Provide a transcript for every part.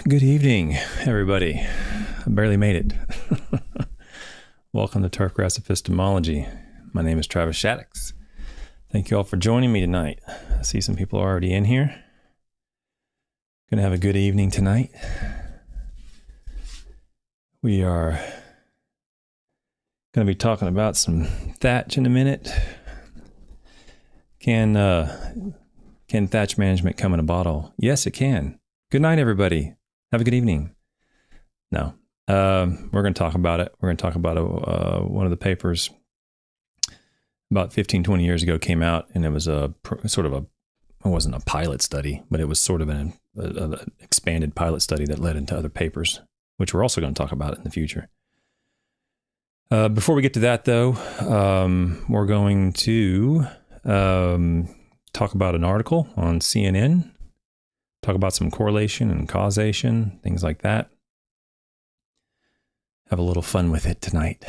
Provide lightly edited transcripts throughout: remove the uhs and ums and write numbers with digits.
Good evening, everybody. I barely made it. Welcome to Turfgrass Epistemology. My name is Travis Shaddix. Thank you all for joining me tonight. I see some people are already in here. Going to have a good evening tonight. We are going to be talking about some thatch in a minute. Can thatch management come in a bottle? Yes, it can. Good night, everybody. Have a good evening. No, we're going to talk about it. We're going to talk about one of the papers about 15, 20 years ago came out, and it was it wasn't a pilot study, but it was sort of an expanded pilot study that led into other papers, which we're also going to talk about in the future. Before we get to that, though, we're going to talk about an article on CNN, talk about some correlation and causation, things like that. Have a little fun with it tonight.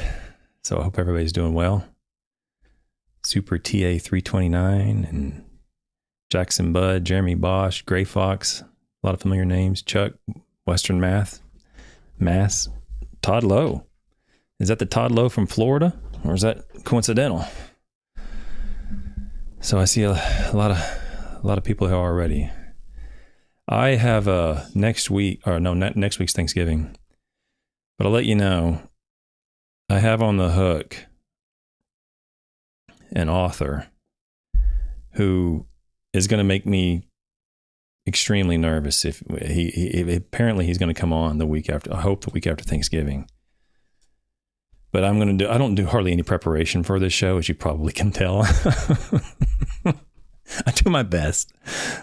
So I hope everybody's doing well. Super TA 329 and Jackson Budd, Jeremy Bosch, Gray Fox, a lot of familiar names. Chuck, Western Mass, Todd Lowe. Is that the Todd Lowe from Florida, or is that coincidental? So I see a lot of people here already. I have next week's Thanksgiving, but I'll let you know, I have on the hook an author who is going to make me extremely nervous if apparently he's going to come on the week after. I hope the week after Thanksgiving. But I don't do hardly any preparation for this show, as you probably can tell. I do my best,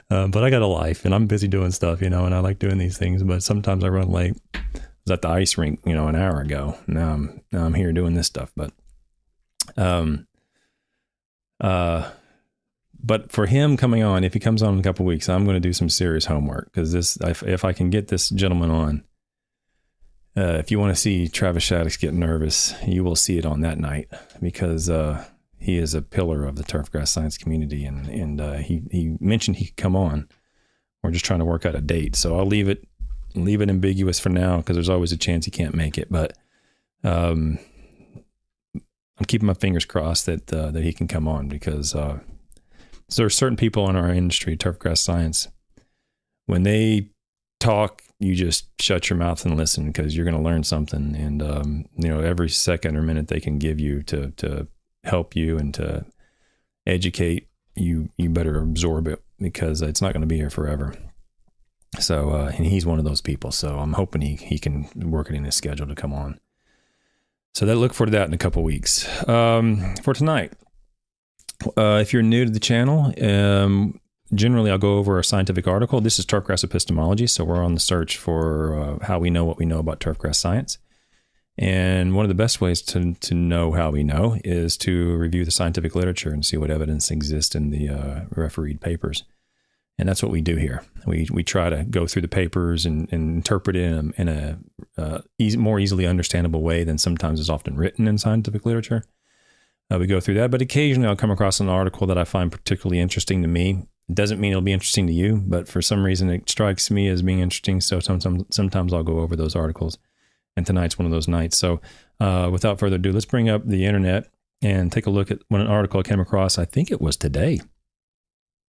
but I got a life and I'm busy doing stuff, and I like doing these things, but sometimes I run late. I was at the ice rink, an hour ago. Now I'm here doing this stuff, but for him coming on, if he comes on in a couple of weeks, I'm going to do some serious homework, because if I can get this gentleman on, if you want to see Travis Shaddix get nervous, you will see it on that night, because he is a pillar of the turfgrass science community, and he mentioned he could come on. We're just trying to work out a date, so I'll leave it ambiguous for now, because there's always a chance he can't make it. But I'm keeping my fingers crossed that he can come on, because there are certain people in our industry, turfgrass science, when they talk, you just shut your mouth and listen, because you're going to learn something. And every second or minute they can give you to help you and to educate you, you better absorb it, because it's not going to be here forever. So and he's one of those people, so I'm hoping he can work it in his schedule to come on. So look forward to that in a couple weeks. For tonight, if you're new to the channel, generally I'll go over a scientific article. This is turfgrass epistemology, so we're on the search for how we know what we know about turfgrass science. And one of the best ways to know how we know is to review the scientific literature and see what evidence exists in the refereed papers. And that's what we do here. We try to go through the papers and interpret it in a more easily understandable way than sometimes is often written in scientific literature. We go through that, but occasionally I'll come across an article that I find particularly interesting to me. It doesn't mean it'll be interesting to you, but for some reason it strikes me as being interesting. So sometimes I'll go over those articles. And tonight's one of those nights. So without further ado, let's bring up the internet and take a look at an article I came across. I think it was today.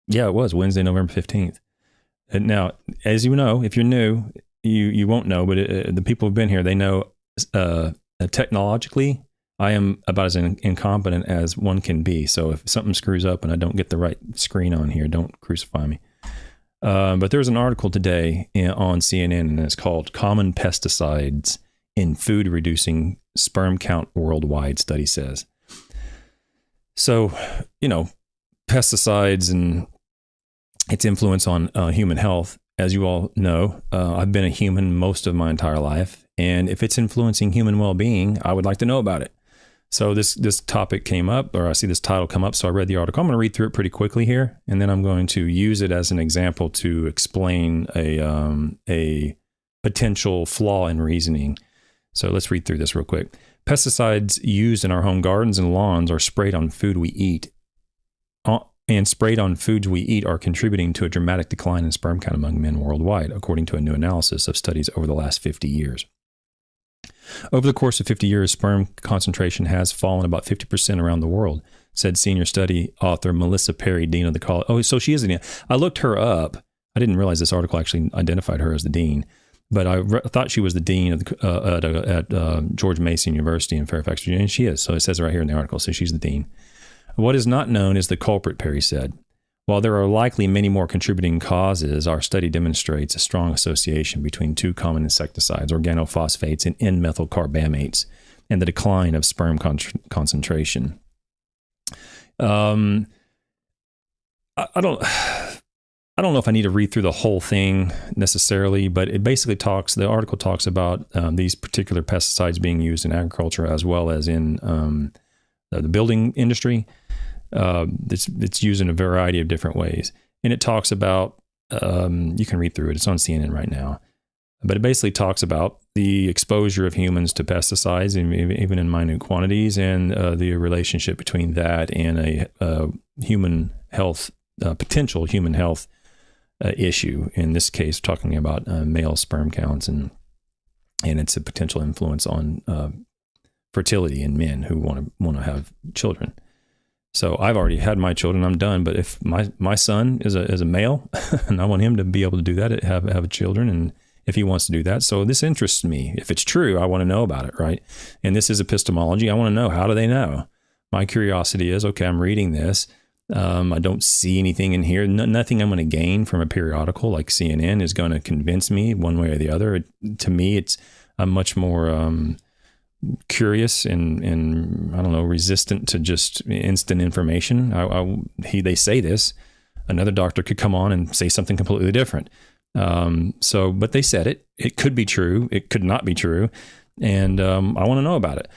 Yeah, it was Wednesday, November 15th. And now, as you know, if you're new, you won't know, but the people who've been here, they know technologically, I am about as incompetent as one can be. So if something screws up and I don't get the right screen on here, don't crucify me. But there's an article today on CNN, and it's called Common Pesticides in Food Reducing Sperm Count Worldwide, study says. So, pesticides and its influence on human health, as you all know, I've been a human most of my entire life. And if it's influencing human well-being, I would like to know about it. So this topic came up, or I see this title come up, so I read the article. I'm going to read through it pretty quickly here, and then I'm going to use it as an example to explain a potential flaw in reasoning. So let's read through this real quick. Pesticides used in our home gardens and lawns are sprayed on food we eat and sprayed on foods we eat are contributing to a dramatic decline in sperm count among men worldwide, according to a new analysis of studies over the last 50 years. Over the course of 50 years, sperm concentration has fallen about 50% around the world, said senior study author Melissa Perry, dean of the college. Oh, so she is the dean. I looked her up. I didn't realize this article actually identified her as the dean, but I thought she was the dean of at George Mason University in Fairfax, Virginia, and she is. So it says it right here in the article. So she's the dean. What is not known is the culprit, Perry said. While there are likely many more contributing causes, our study demonstrates a strong association between two common insecticides, organophosphates and N-methylcarbamates, and the decline of sperm concentration. I don't know if I need to read through the whole thing necessarily, but it basically the article talks about these particular pesticides being used in agriculture as well as in the building industry. It's used in a variety of different ways. And it talks about, you can read through it. It's on CNN right now. But it basically talks about the exposure of humans to pesticides, even in minute quantities, and the relationship between that and a human health, potential human health issue. In this case, talking about male sperm counts and its a potential influence on fertility in men who want to have children. So I've already had my children. I'm done. But if my son is a male, and I want him to be able to do that, have children, and if he wants to do that, so this interests me. If it's true, I want to know about it, right? And this is epistemology. I want to know, how do they know? My curiosity is, okay, I'm reading this. I don't see anything in here. Nothing I'm going to gain from a periodical like CNN is going to convince me one way or the other. To me, I'm much more curious and I don't know, resistant to just instant information. They say this. Another doctor could come on and say something completely different. But they said it. It could be true. It could not be true. And I want to know about it.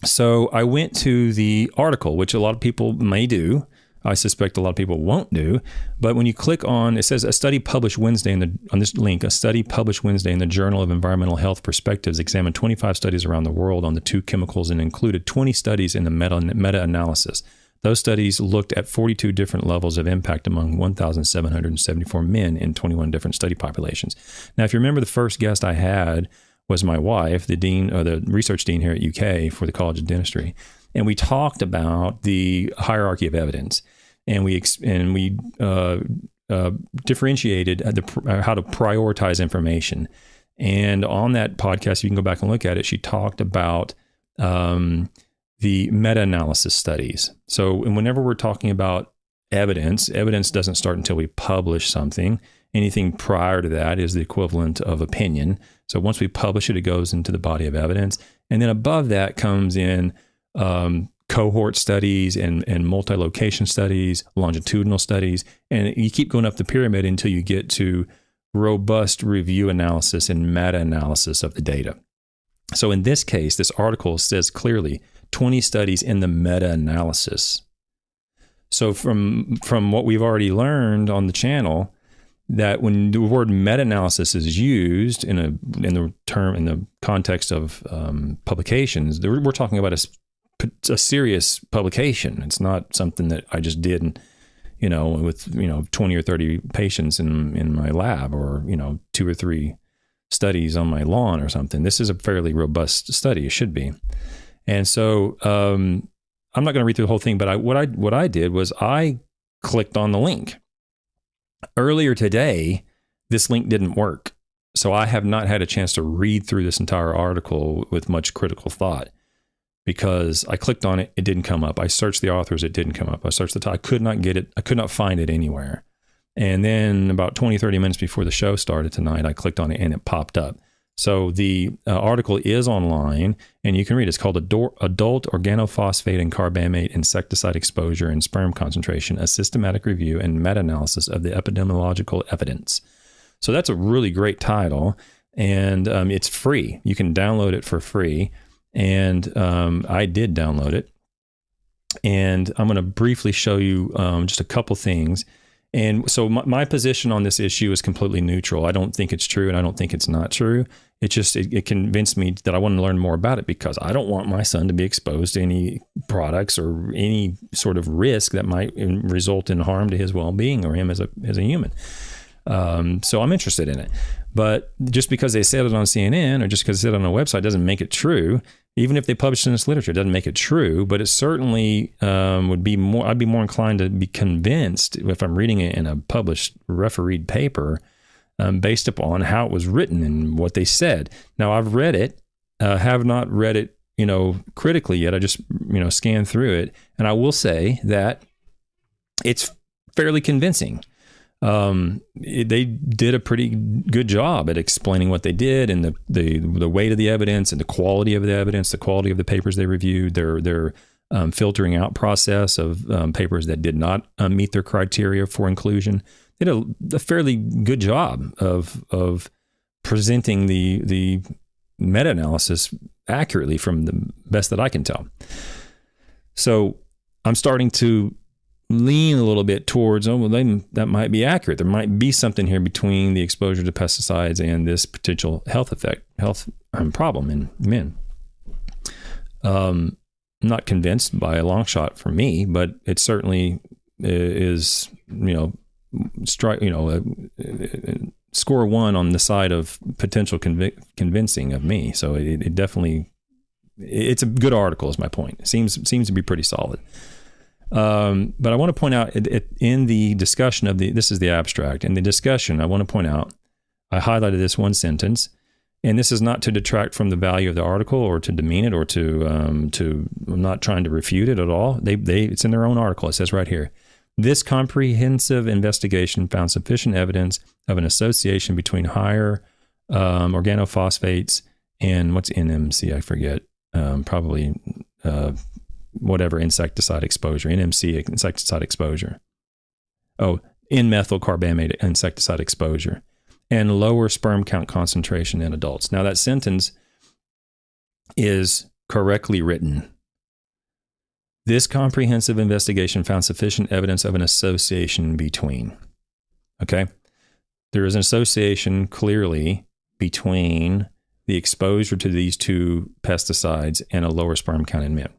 So I went to the article, which a lot of people may do. I suspect a lot of people won't do. But when you click on, it says a study published Wednesday on this link, a study published Wednesday in the Journal of Environmental Health Perspectives examined 25 studies around the world on the two chemicals and included 20 studies in the meta-analysis. Those studies looked at 42 different levels of impact among 1,774 men in 21 different study populations. Now, if you remember, the first guest I had was my wife, the dean or the research dean here at UK for the College of Dentistry. And we talked about the hierarchy of evidence, and we differentiated how to prioritize information. And on that podcast, you can go back and look at it. She talked about the meta-analysis studies. So, and whenever we're talking about evidence doesn't start until we publish something. Anything prior to that is the equivalent of opinion. So once we publish it, it goes into the body of evidence. And then above that comes in cohort studies and multi-location studies, longitudinal studies, and you keep going up the pyramid until you get to robust review analysis and meta-analysis of the data. So in this case, this article says clearly 20 studies in the meta-analysis. So from what we've already learned on the channel, that when the word meta-analysis is used in the context of publications, we're talking about a serious publication. It's not something that I just did, with 20 or 30 patients in my lab, or 2 or 3 studies on my lawn or something. This is a fairly robust study. It should be. And so I'm not going to read through the whole thing, but what I did was I clicked on the link. Earlier today, this link didn't work. So I have not had a chance to read through this entire article with much critical thought, because I clicked on it, it didn't come up. I searched the authors, it didn't come up. I searched the title, I could not get it. I could not find it anywhere. And then about 20, 30 minutes before the show started tonight, I clicked on it and it popped up. So the article is online and you can read it. It's called Adult Organophosphate and Carbamate Insecticide Exposure and Sperm Concentration, a Systematic Review and Meta-Analysis of the Epidemiological Evidence. So that's a really great title, and it's free. You can download it for free, and I did download it. And I'm going to briefly show you just a couple things. And so my position on this issue is completely neutral. I don't think it's true, and I don't think it's not true. It convinced me that I want to learn more about it, because I don't want my son to be exposed to any products or any sort of risk that might result in harm to his well-being or him as a human. So I'm interested in it. But just because they said it on CNN or just because they said it on a website doesn't make it true. Even if they published in this literature, it doesn't make it true. But it certainly would be more. I'd be more inclined to be convinced if I'm reading it in a published, refereed paper, based upon how it was written and what they said. Now, I've read it, have not read it, critically yet. I just, scanned through it, and I will say that it's fairly convincing. They did a pretty good job at explaining what they did and the weight of the evidence and the quality of the evidence, the quality of the papers they reviewed, their filtering out process of papers that did not meet their criteria for inclusion. They did a fairly good job of presenting the meta-analysis accurately from the best that I can tell. So I'm starting to lean a little bit towards, that might be accurate. There might be something here between the exposure to pesticides and this potential health problem in men. I'm not convinced by a long shot for me, but it certainly is, score one on the side of potential convincing of me. So it definitely, it's a good article is my point. It seems to be pretty solid. But I want to point out in the discussion of this is the abstract. In the discussion, I want to point out, I highlighted this one sentence, and this is not to detract from the value of the article or to demean it or I'm not trying to refute it at all. It's in their own article. It says right here, this comprehensive investigation found sufficient evidence of an association between higher organophosphates and what's NMC, I forget, probably whatever insecticide exposure, NMC insecticide exposure. Oh, N-methyl carbamate insecticide exposure and lower sperm count concentration in adults. Now that sentence is correctly written. This comprehensive investigation found sufficient evidence of an association between. Okay? There is an association clearly between the exposure to these two pesticides and a lower sperm count in men.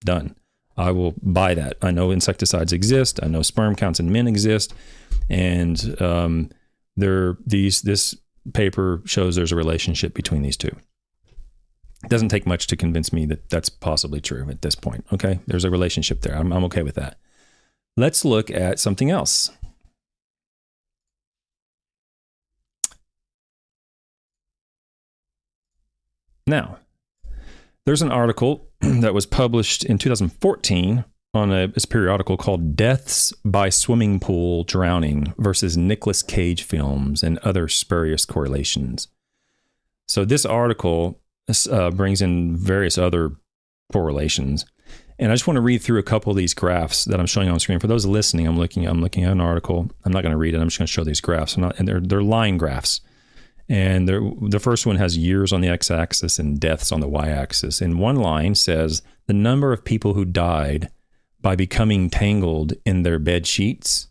Done. I will buy that. I know insecticides exist. I know sperm counts in men exist. And this paper shows there's a relationship between these two. It doesn't take much to convince me that that's possibly true at this point. Okay, there's a relationship there. I'm okay with that. Let's look at something else. Now, there's an article that was published in 2014 on this periodical called Deaths by Swimming Pool Drowning versus Nicolas Cage Films and Other Spurious Correlations. So this article brings in various other correlations. And I just want to read through a couple of these graphs that I'm showing on screen. For those listening, I'm looking at an article. I'm not going to read it. I'm just going to show these graphs. And they're line graphs. And the first one has years on the x-axis and deaths on the y-axis. And one line says the number of people who died by becoming tangled in their bed sheets.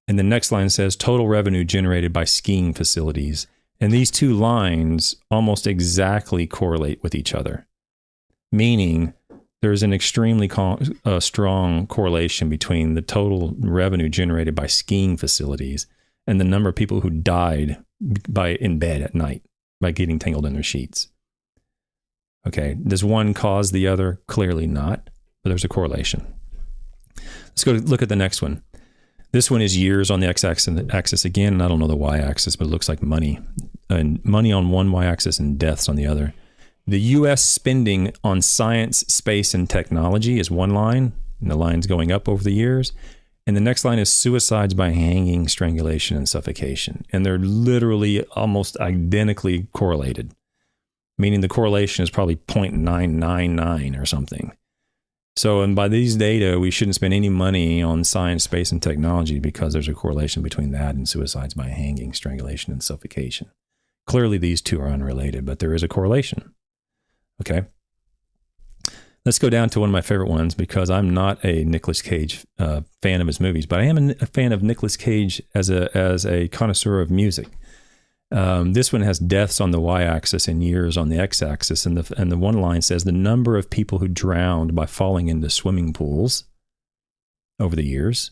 And the next line says total revenue generated by skiing facilities. And these two lines almost exactly correlate with each other, meaning there's an extremely strong correlation between the total revenue generated by skiing facilities and the number of people who died in bed at night by getting tangled in their sheets. Okay, does one cause the other? Clearly not, but there's a correlation. Let's go look at the next one. This one is years on the x-axis again, and I don't know the y-axis, but it looks like money. And money on one y-axis and deaths on the other. The U.S. spending on science, space, and technology is one line, and the line's going up over the years. And the next line is suicides by hanging, strangulation, and suffocation. And they're literally almost identically correlated, meaning the correlation is probably 0.999 or something. So, and by these data, we shouldn't spend any money on science, space, and technology because there's a correlation between that and suicides by hanging, strangulation, and suffocation. Clearly, these two are unrelated, but there is a correlation. Okay. Let's go down to one of my favorite ones because I'm not a Nicolas Cage fan of his movies, but I am a fan of Nicolas Cage as a connoisseur of music. This one has deaths on the y-axis and years on the x-axis, and the one line says the number of people who drowned by falling into swimming pools over the years.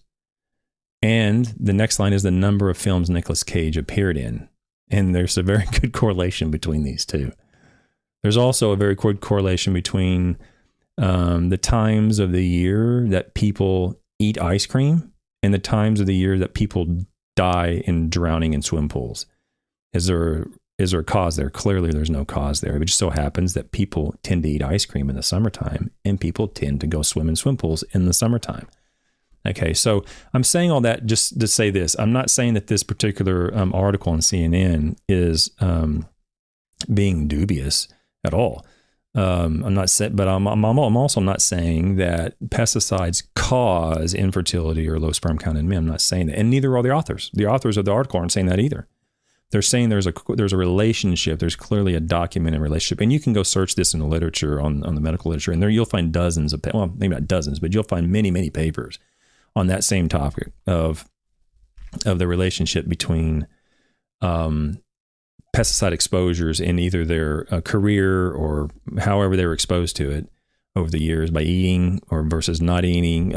And the next line is the number of films Nicolas Cage appeared in. And there's a very good correlation between these two. There's also a very good correlation between the times of the year that people eat ice cream and the times of the year that people die in drowning in swim pools. Is there a cause there? Clearly, there's no cause there. It just so happens that people tend to eat ice cream in the summertime, and people tend to go swim in swim pools in the summertime. Okay, so I'm saying all that just to say this. I'm not saying that this particular article on CNN is being dubious at all. I'm not saying, but I'm also not saying that pesticides cause infertility or low sperm count in men. I'm not saying that, and neither are the authors. The authors of the article aren't saying that either. They're saying there's a relationship. There's clearly a documented relationship, and you can go search this in the literature on the medical literature, and there you'll find dozens of, well, maybe not dozens, but you'll find many papers on that same topic of the relationship between pesticide exposures in either their career or however they were exposed to it over the years by eating or versus not eating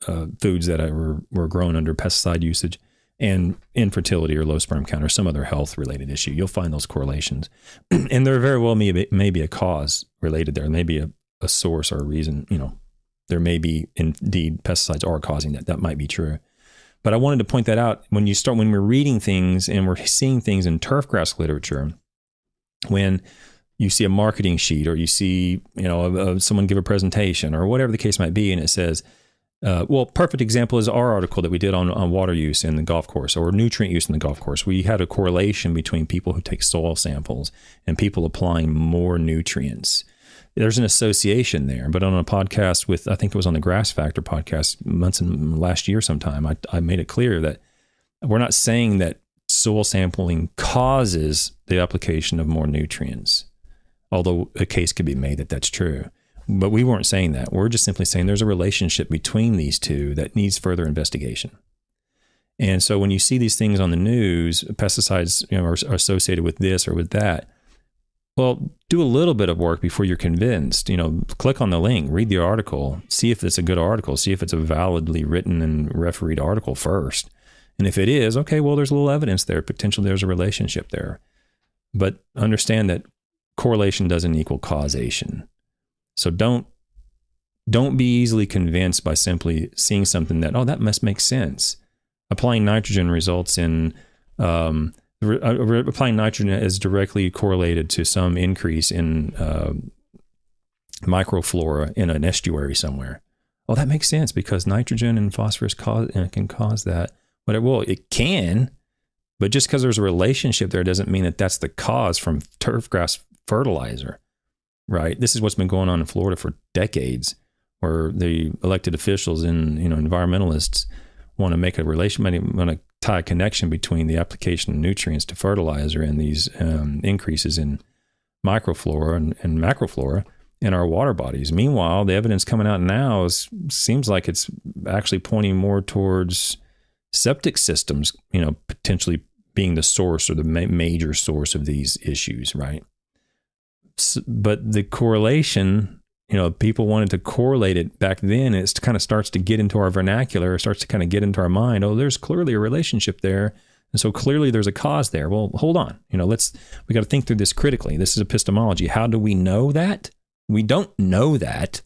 foods that were grown under pesticide usage, and infertility or low sperm count or some other health related issue. You'll find those correlations. And there very well may be a cause related there. Maybe a source or a reason, there may be indeed pesticides are causing that. That might be true. But I wanted to point that out when we're reading things and we're seeing things in turfgrass literature, when you see a marketing sheet or you see, someone give a presentation or whatever the case might be, and it says, perfect example is our article that we did on water use in the golf course or nutrient use in the golf course. We had a correlation between people who take soil samples and people applying more nutrients. There's an association there, but on a podcast with, I think it was on the Grass Factor podcast last year sometime, I made it clear that we're not saying that soil sampling causes the application of more nutrients, although a case could be made that that's true. But we weren't saying that. We're just simply saying there's a relationship between these two that needs further investigation. And so when you see these things on the news, pesticides are associated with this or with that, well, do a little bit of work before you're convinced. Click on the link, read the article, see if it's a good article, see if it's a validly written and refereed article first. And if it is, okay, well, there's a little evidence there. Potentially there's a relationship there. But understand that correlation doesn't equal causation. So don't be easily convinced by simply seeing something that must make sense. Applying nitrogen results in applying nitrogen is directly correlated to some increase in microflora in an estuary somewhere. Oh, that makes sense because nitrogen and phosphorus can cause that. But it can, but just because there's a relationship there doesn't mean that that's the cause from turfgrass fertilizer, right? This is what's been going on in Florida for decades, where the elected officials and environmentalists want to make a relation, want to tie a connection between the application of nutrients to fertilizer and these increases in microflora and macroflora in our water bodies. Meanwhile, the evidence coming out now seems like it's actually pointing more towards septic systems, potentially being the source or the major source of these issues, right? But the correlation, people wanted to correlate it back then. It kind of starts to get into our vernacular, starts to kind of get into our mind. Oh, there's clearly a relationship there. And so clearly there's a cause there. Well, hold on. We got to think through this critically. This is epistemology. How do we know that? We don't know that,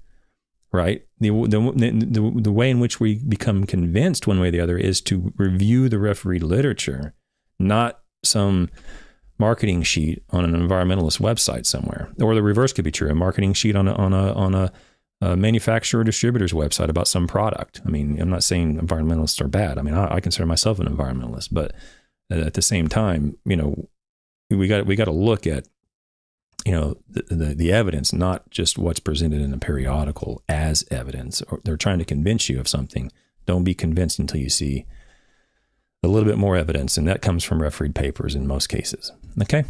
right? The way in which we become convinced one way or the other is to review the refereed literature, not some marketing sheet on an environmentalist website somewhere. Or the reverse could be true. A marketing sheet on a manufacturer or distributor's website about some product. I mean, I'm not saying environmentalists are bad. I mean, I consider myself an environmentalist, but at the same time, we got to look at the evidence, not just what's presented in a periodical as evidence. Or they're trying to convince you of something. Don't be convinced until you see a little bit more evidence, and that comes from refereed papers in most cases. Okay?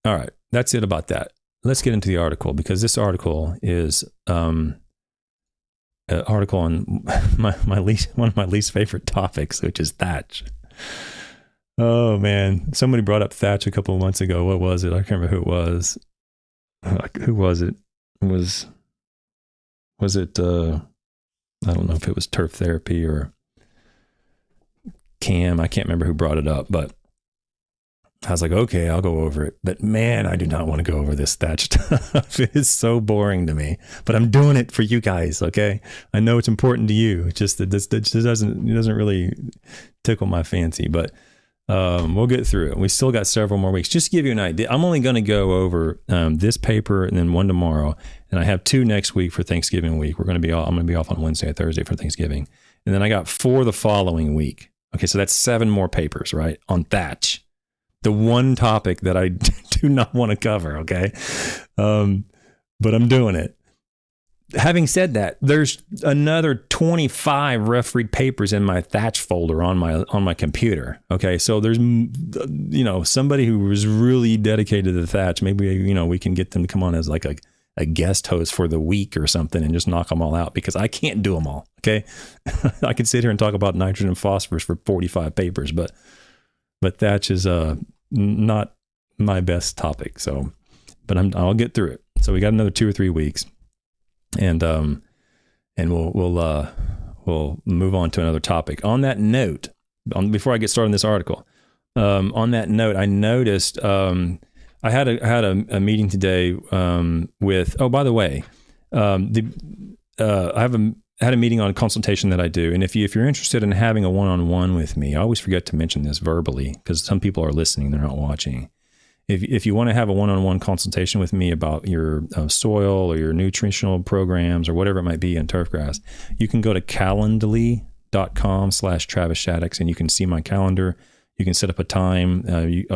All right. That's it about that. Let's get into the article, because this article is an article on one of my least favorite topics, which is thatch. Oh man, somebody brought up Thatch a couple of months ago. What was it? I can't remember who it was. Who was it? Was it? I don't know if it was Turf Therapy or Cam. I can't remember who brought it up, but I was like, okay, I'll go over it. But man, I do not want to go over this Thatch stuff. It is so boring to me. But I'm doing it for you guys, okay? I know it's important to you. It's just that this doesn't really tickle my fancy. But we'll get through it. We still got several more weeks. Just to give you an idea, I'm only going to go over this paper and then one tomorrow, and I have 2 next week for Thanksgiving week. I'm going to be off on Wednesday and Thursday for Thanksgiving, and then I got 4 the following week. Okay, so that's 7 more papers, right, on Thatch, the one topic that I do not want to cover. Okay, but I'm doing it. Having said that, there's another 25 refereed papers in my Thatch folder on my computer. Okay, so there's somebody who was really dedicated to the Thatch. Maybe we can get them to come on as like a guest host for the week or something and just knock them all out, because I can't do them all. Okay, I could sit here and talk about nitrogen and phosphorus for 45 papers, but Thatch is not my best topic. So, but I'll get through it. So we got another 2 or 3 weeks. And we'll move on to another topic. On that note, before I get started on this article, on that note, I noticed I had a meeting today with. Oh, by the way, I had a meeting on a consultation that I do, and if you're interested in having a one-on-one with me, I always forget to mention this verbally because some people are listening, they're not watching. If you want to have a one-on-one consultation with me about your soil or your nutritional programs or whatever it might be in turfgrass, you can go to calendly.com/Travis Shaddix, and you can see my calendar. You can set up a time.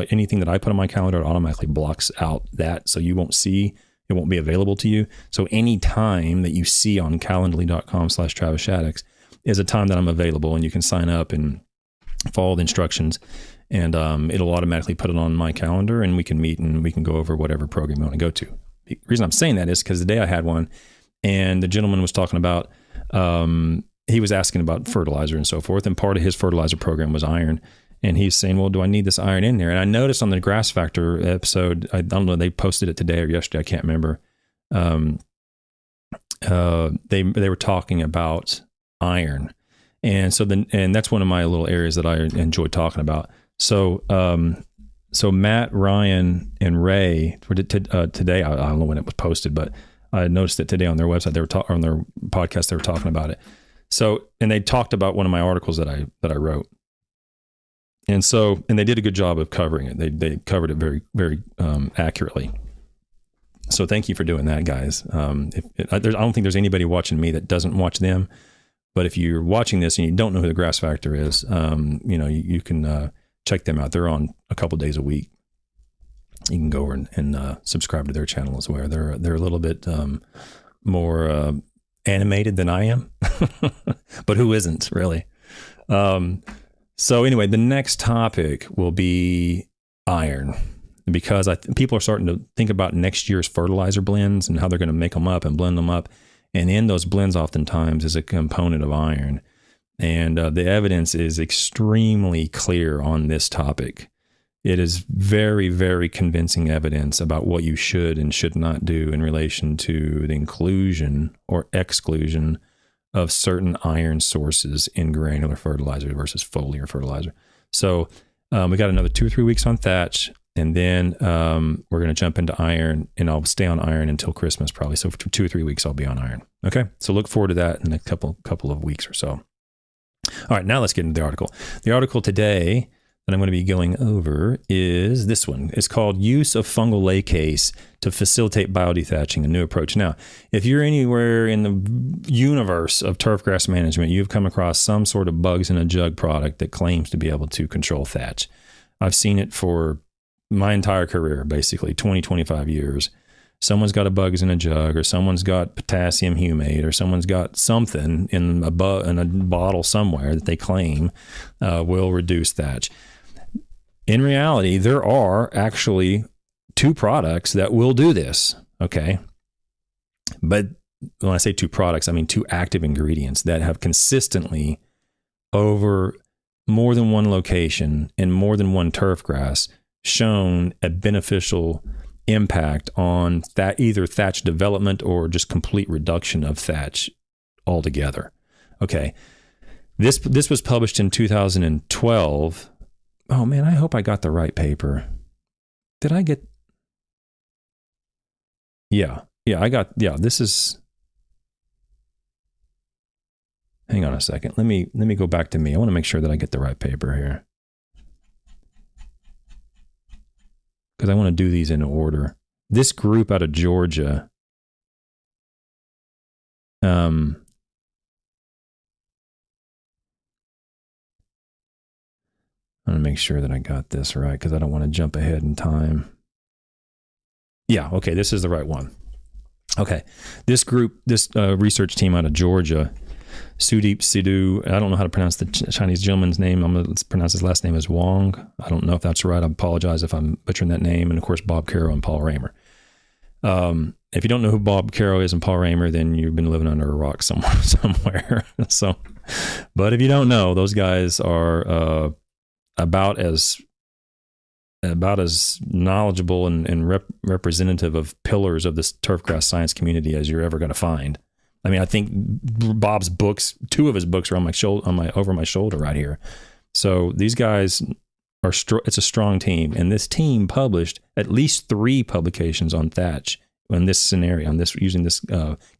Anything that I put on my calendar, it automatically blocks out that, so you won't see. It won't be available to you. So any time that you see on calendly.com/Travis Shaddix is a time that I'm available, and you can sign up and follow the instructions. And it'll automatically put it on my calendar, and we can meet and we can go over whatever program you want to go to. The reason I'm saying that is because the day I had one, and the gentleman was talking about, he was asking about fertilizer and so forth, and part of his fertilizer program was iron. And he's saying, well, do I need this iron in there? And I noticed on the Grass Factor episode, I don't know, they posted it today or yesterday, I can't remember. They were talking about iron. And so and that's one of my little areas that I enjoy talking about. So, so Matt, Ryan, and Ray today. I don't know when it was posted, but I noticed that today on their website on their podcast they were talking about it. So, and they talked about one of my articles that I wrote, and they did a good job of covering it. They covered it very, very accurately. So, thank you for doing that, guys. I don't think there's anybody watching me that doesn't watch them. But if you're watching this and you don't know who the Grass Factor is, you can check them out. They're on a couple days a week. You can go over and subscribe to their channel as well. They're a little bit more animated than I am, but who isn't really? So anyway, the next topic will be iron, because people are starting to think about next year's fertilizer blends and how they're going to make them up and blend them up. And in those blends, oftentimes, is a component of iron. And the evidence is extremely clear on this topic. It is very, very convincing evidence about what you should and should not do in relation to the inclusion or exclusion of certain iron sources in granular fertilizer versus foliar fertilizer. So we got another 2 or 3 weeks on Thatch. And then we're going to jump into iron, and I'll stay on iron until Christmas probably. So for 2 or 3 weeks, I'll be on iron. Okay. So look forward to that in a couple of weeks or so. All right. Now let's get into the article. The article today that I'm going to be going over is this one. It's called Use of Fungal Lacase to Facilitate Biodethatching, a New Approach. Now, if you're anywhere in the universe of turfgrass management, you've come across some sort of bugs in a jug product that claims to be able to control thatch. I've seen it for my entire career, basically 20, 25 years. Someone's got a bugs in a jug, or someone's got potassium humate, or someone's got something in a bottle somewhere that they claim will reduce thatch. In reality, there are actually 2 products that will do this. Okay. But when I say 2 products, I mean 2 active ingredients that have consistently over more than one location and more than one turf grass shown a beneficial impact on that either thatch development or just complete reduction of thatch altogether. Okay. This was published in 2012. Oh man, I hope I got the right paper. Did I get? Yeah, this is, hang on a second. Let me go back to me. I want to make sure that I get the right paper here, because I want to do these in order. This group out of Georgia, I want to make sure that I got this right, because I don't want to jump ahead in time. Yeah, okay, this is the right one. Okay, this group, this research team out of Georgia, Sidhu, I don't know how to pronounce the Chinese gentleman's name. I'm going to pronounce his last name as Huang. I don't know if that's right. I apologize if I'm butchering that name. And of course, Bob Carrow and Paul Raymer. If you don't know who Bob Carrow is and Paul Raymer, then you've been living under a rock somewhere. So, but if you don't know, those guys are about as knowledgeable and representative of pillars of this turfgrass science community as you're ever going to find. I mean, I think Bob's books, 2 of his books are on my shoulder, over my shoulder right here. So these guys are it's a strong team, and this team published at least 3 publications on thatch in this scenario, on this using this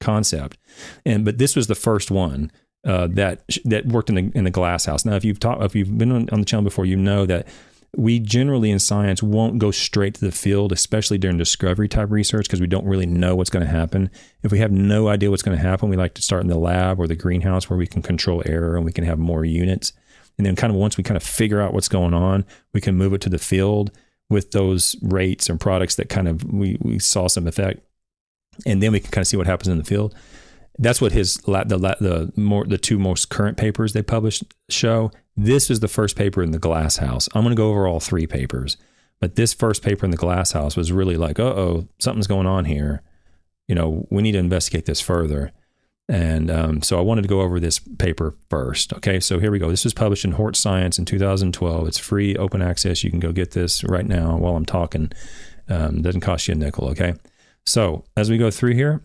concept. But this was the first one that worked in the glass house. Now, if you've been on the channel before, you know that we generally in science won't go straight to the field, especially during discovery type research, because we don't really know what's going to happen. If we have no idea what's going to happen, we like to start in the lab or the greenhouse where we can control error and we can have more units. And then kind of once we kind of figure out what's going on, we can move it to the field with those rates and products that kind of we saw some effect. And then we can kind of see what happens in the field. That's what the 2 most current papers they published show. This is the first paper in the glass house. I'm going to go over all 3 papers, but this first paper in the glass house was really like, something's going on here. You know, we need to investigate this further. And so I wanted to go over this paper first. Okay, so here we go. This was published in HortScience in 2012. It's free, open access. You can go get this right now while I'm talking. It doesn't cost you a nickel. Okay, so as we go through here,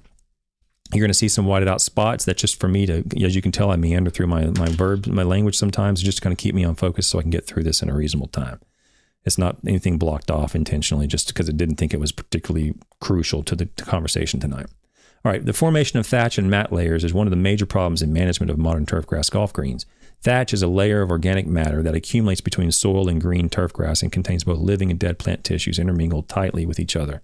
you're going to see some whited out spots. That's just for me to, as you can tell, I meander through my verbs, my language sometimes, just to kind of keep me on focus so I can get through this in a reasonable time. It's not anything blocked off intentionally, just because it didn't think it was particularly crucial to the conversation tonight. All right, the formation of thatch and mat layers is one of the major problems in management of modern turfgrass golf greens. Thatch is a layer of organic matter that accumulates between soil and green turfgrass and contains both living and dead plant tissues intermingled tightly with each other.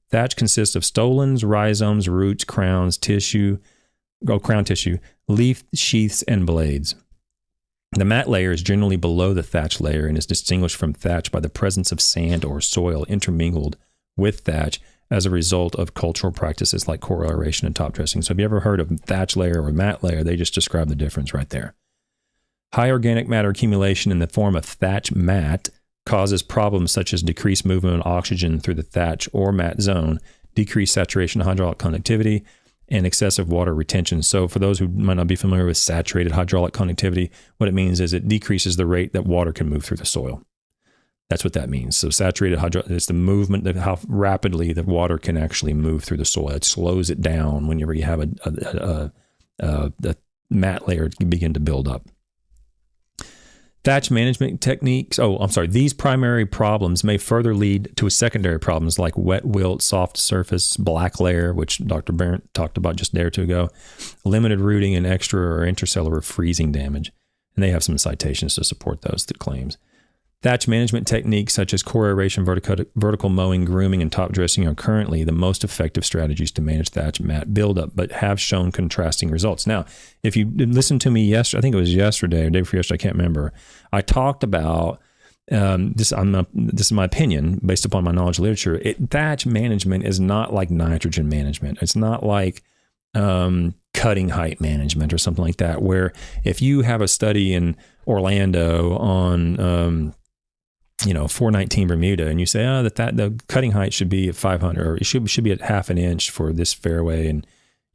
Thatch consists of stolons, rhizomes, roots, crown tissue, leaf sheaths, and blades. The mat layer is generally below the thatch layer and is distinguished from thatch by the presence of sand or soil intermingled with thatch as a result of cultural practices like core aeration and top dressing. So have you ever heard of thatch layer or mat layer? They just describe the difference right there. High organic matter accumulation in the form of thatch mat causes problems such as decreased movement of oxygen through the thatch or mat zone, decreased saturation of hydraulic conductivity, and excessive water retention. So for those who might not be familiar with saturated hydraulic conductivity, what it means is it decreases the rate that water can move through the soil. That's what that means. So saturated hydraulic, it's the movement of how rapidly the water can actually move through the soil. It slows it down whenever you have a mat layer begin to build up. Thatch management techniques, these primary problems may further lead to secondary problems like wet wilt, soft surface, black layer, which Dr. Barrett talked about just a day or 2 ago, limited rooting, and extra or intercellular freezing damage. And they have some citations to support those claims. Thatch management techniques such as core aeration, vertical mowing, grooming, and top dressing are currently the most effective strategies to manage thatch mat buildup, but have shown contrasting results. Now, if you listened to me yesterday, I think it was yesterday or day before yesterday, I can't remember. I talked about this is my opinion based upon my knowledge of literature. Thatch management is not like nitrogen management. It's not like cutting height management or something like that, where if you have a study in Orlando on 419 Bermuda, and you say, that the cutting height should be at 500, or it should be at half an inch for this fairway, and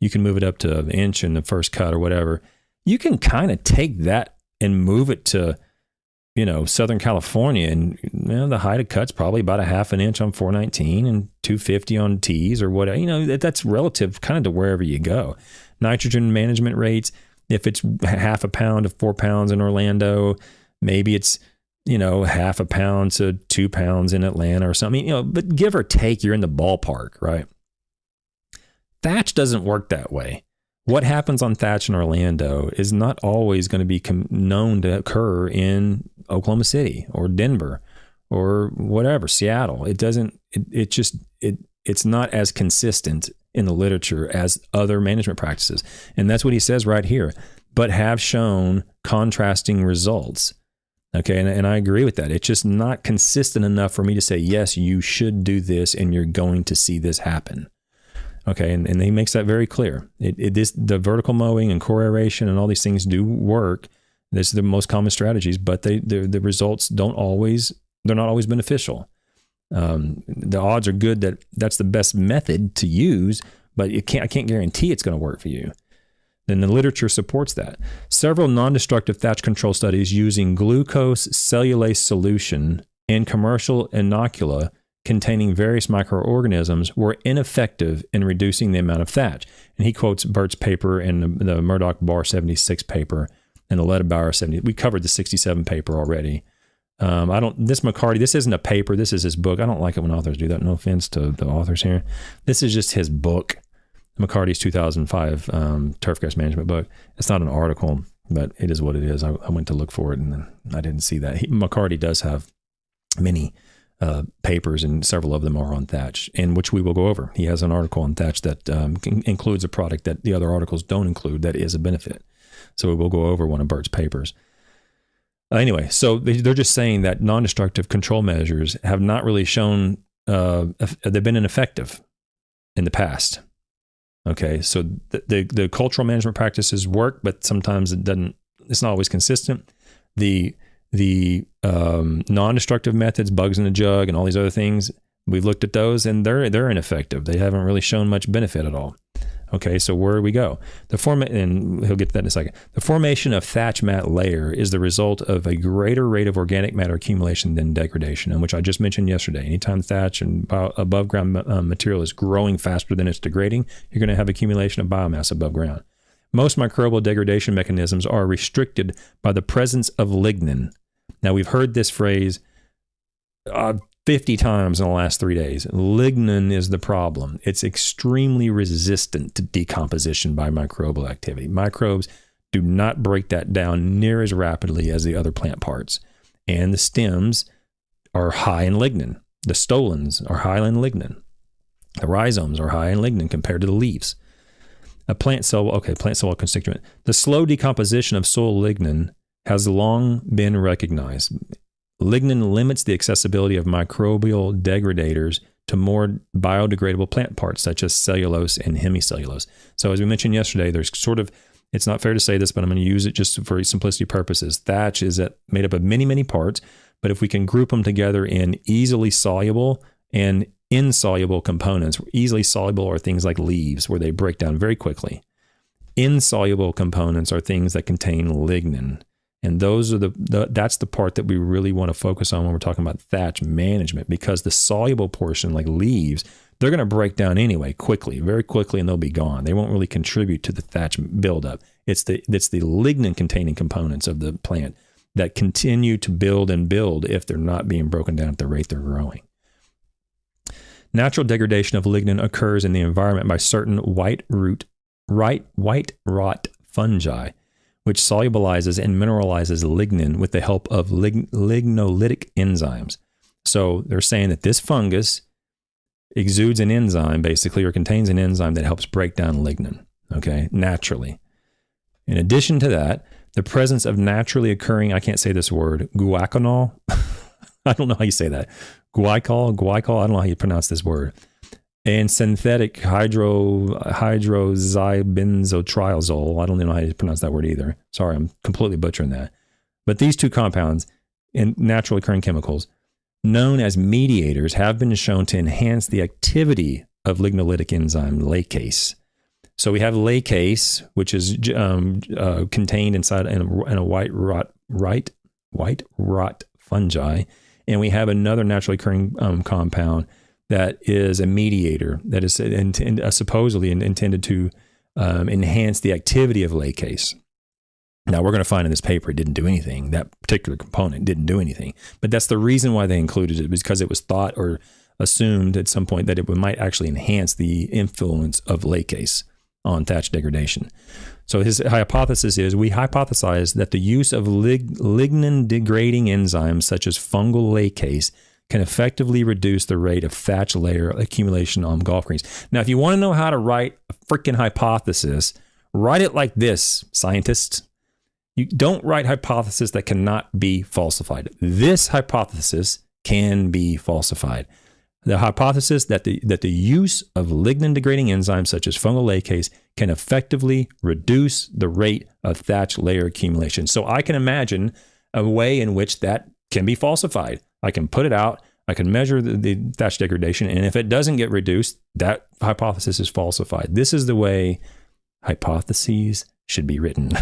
you can move it up to an inch in the first cut or whatever. You can kind of take that and move it to Southern California, and the height of cut's probably about a half an inch on 419 and 250 on tees or whatever. That's relative kind of to wherever you go. Nitrogen management rates, if it's half a pound to 4 pounds in Orlando, maybe it's, half a pound to 2 pounds in Atlanta or something, but give or take, you're in the ballpark, right? Thatch doesn't work that way. What happens on thatch in Orlando is not always going to be known to occur in Oklahoma City or Denver or whatever, Seattle. It's not as consistent in the literature as other management practices. And that's what he says right here, but have shown contrasting results. Okay. And I agree with that. It's just not consistent enough for me to say, yes, you should do this and you're going to see this happen. Okay, and he makes that very clear. The vertical mowing and core aeration and all these things do work. This are the most common strategies, but the results they're not always beneficial. The odds are good that that's the best method to use, but I can't guarantee it's going to work for you. Then the literature supports that. Several non-destructive thatch control studies using glucose cellulase solution and commercial inocula containing various microorganisms were ineffective in reducing the amount of thatch. And he quotes Burt's paper and the Murdoch-Barr 76 paper and the Ledebauer 70. We covered the 67 paper already. This McCarty, this isn't a paper. This is his book. I don't like it when authors do that. No offense to the authors here. This is just his book, McCarty's 2005 turfgrass management book. It's not an article, but it is what it is. I went to look for it and I didn't see that. McCarty does have many papers, and several of them are on thatch, and which we will go over. He has an article on thatch that includes a product that the other articles don't include that is a benefit. So we will go over one of Burt's papers. Anyway, so they're just saying that non-destructive control measures have not really shown, they've been ineffective in the past. Okay, so the cultural management practices work, but sometimes it's not always consistent. The non-destructive methods, bugs in the jug and all these other things, we've looked at those and they're ineffective. They haven't really shown much benefit at all. Okay, so where do we go? And he'll get to that in a second. The formation of thatch mat layer is the result of a greater rate of organic matter accumulation than degradation, and which I just mentioned yesterday. Anytime thatch and above ground material is growing faster than it's degrading, you're going to have accumulation of biomass above ground. Most microbial degradation mechanisms are restricted by the presence of lignin. Now, we've heard this phrase 50 times in the last 3 days. Lignin is the problem. It's extremely resistant to decomposition by microbial activity. Microbes do not break that down near as rapidly as the other plant parts. And the stems are high in lignin. The stolons are high in lignin. The rhizomes are high in lignin compared to the leaves. Plant cell wall constituent. The slow decomposition of soil lignin has long been recognized. Lignin limits the accessibility of microbial degradators to more biodegradable plant parts such as cellulose and hemicellulose. So as we mentioned yesterday, there's it's not fair to say this, but I'm going to use it just for simplicity purposes. Thatch is made up of many, many parts, but if we can group them together in easily soluble and insoluble components, easily soluble are things like leaves where they break down very quickly. Insoluble components are things that contain lignin. And those are that's the part that we really want to focus on when we're talking about thatch management, because the soluble portion, like leaves, they're going to break down anyway, very quickly, and they'll be gone. They won't really contribute to the thatch buildup. It's the lignin-containing components of the plant that continue to build and build if they're not being broken down at the rate they're growing. Natural degradation of lignin occurs in the environment by certain white rot fungi, which solubilizes and mineralizes lignin with the help of lignolytic enzymes. So they're saying that this fungus exudes an enzyme, basically, or contains an enzyme that helps break down lignin, okay, naturally. In addition to that, the presence of naturally occurring, I can't say this word, guaiacol. I don't know how you say that. Guaiacol, I don't know how you pronounce this word. And synthetic hydroxybenzotriazole. I don't even know how to pronounce that word either. Sorry, I'm completely butchering that. But these two compounds in naturally occurring chemicals, known as mediators, have been shown to enhance the activity of lignolytic enzyme lacase. So we have lacase, which is contained inside in a white white rot fungi. And we have another naturally occurring compound that is a mediator that is supposedly intended to enhance the activity of lacase. Now, we're going to find in this paper it didn't do anything. That particular component didn't do anything. But that's the reason why they included it, because it was thought or assumed at some point that it might actually enhance the influence of lacase on thatch degradation. So his hypothesis is, we hypothesize that the use of lignin-degrading enzymes such as fungal lacase can effectively reduce the rate of thatch layer accumulation on golf greens. Now, if you want to know how to write a freaking hypothesis, write it like this, scientists. You don't write hypothesis that cannot be falsified. This hypothesis can be falsified. The hypothesis that the use of lignin-degrading enzymes such as fungal lacase can effectively reduce the rate of thatch layer accumulation. So I can imagine a way in which that can be falsified. I can put it out, I can measure the thatch degradation, and if it doesn't get reduced, that hypothesis is falsified. This is the way hypotheses should be written.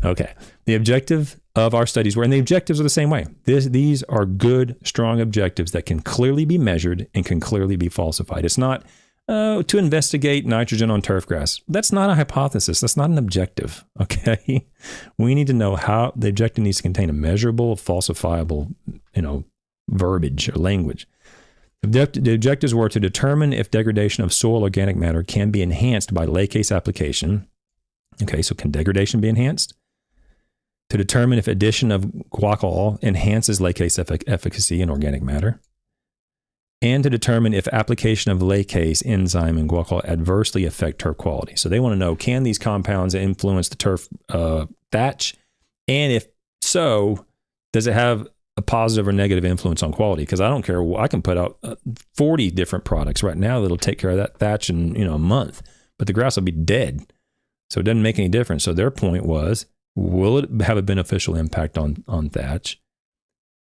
Okay. The objective of our studies were, and the objectives are the same way. These are good, strong objectives that can clearly be measured and can clearly be falsified. It's not to investigate nitrogen on turf grass. That's not a hypothesis. That's not an objective. Okay. We need to know how the objective needs to contain a measurable, falsifiable, verbiage or language. The objectives were to determine if degradation of soil organic matter can be enhanced by lacase application. Okay, so can degradation be enhanced? To determine if addition of guaiacol enhances lacase efficacy in organic matter. And to determine if application of lacase enzyme in guaiacol adversely affect turf quality. So they want to know, can these compounds influence the turf thatch? And if so, does it have a positive or negative influence on quality? Because I don't care. I can put out 40 different products right now that'll take care of that thatch in a month, but the grass will be dead. So it doesn't make any difference. So their point was, will it have a beneficial impact on thatch?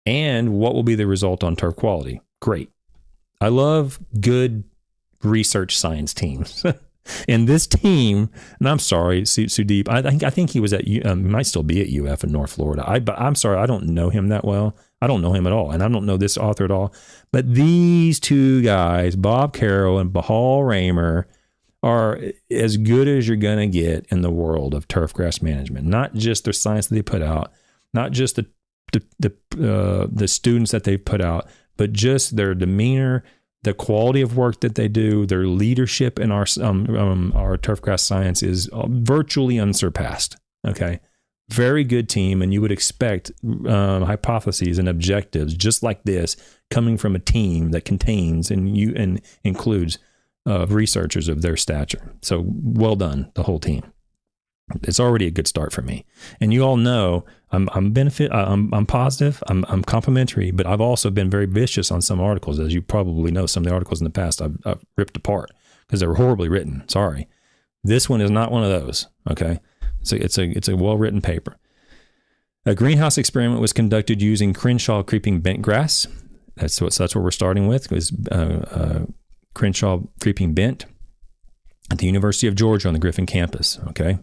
And what will be the result on turf quality? Great. I love good research science teams. And this team, and I'm sorry, Sudeep, I think he was at, might still be at UF in North Florida. But I'm sorry, I don't know him that well. I don't know him at all. And I don't know this author at all. But these two guys, Bob Carrow and Bahal Raymer, are as good as you're going to get in the world of turf grass management. Not just the science that they put out, not just the students that they've put out, but just their demeanor, the quality of work that they do, their leadership in our turf grass science is virtually unsurpassed. Okay, very good team, and you would expect hypotheses and objectives just like this coming from a team that contains and includes researchers of their stature. So well done, the whole team. It's already a good start for me. And you all know I'm positive, I'm complimentary, but I've also been very vicious on some articles. As you probably know, some of the articles in the past I've ripped apart because they were horribly written. Sorry. This one is not one of those. Okay. So it's a well-written paper. A greenhouse experiment was conducted using Crenshaw creeping bent grass. That's what we're starting with, was Crenshaw creeping bent at the University of Georgia on the Griffin campus. Okay.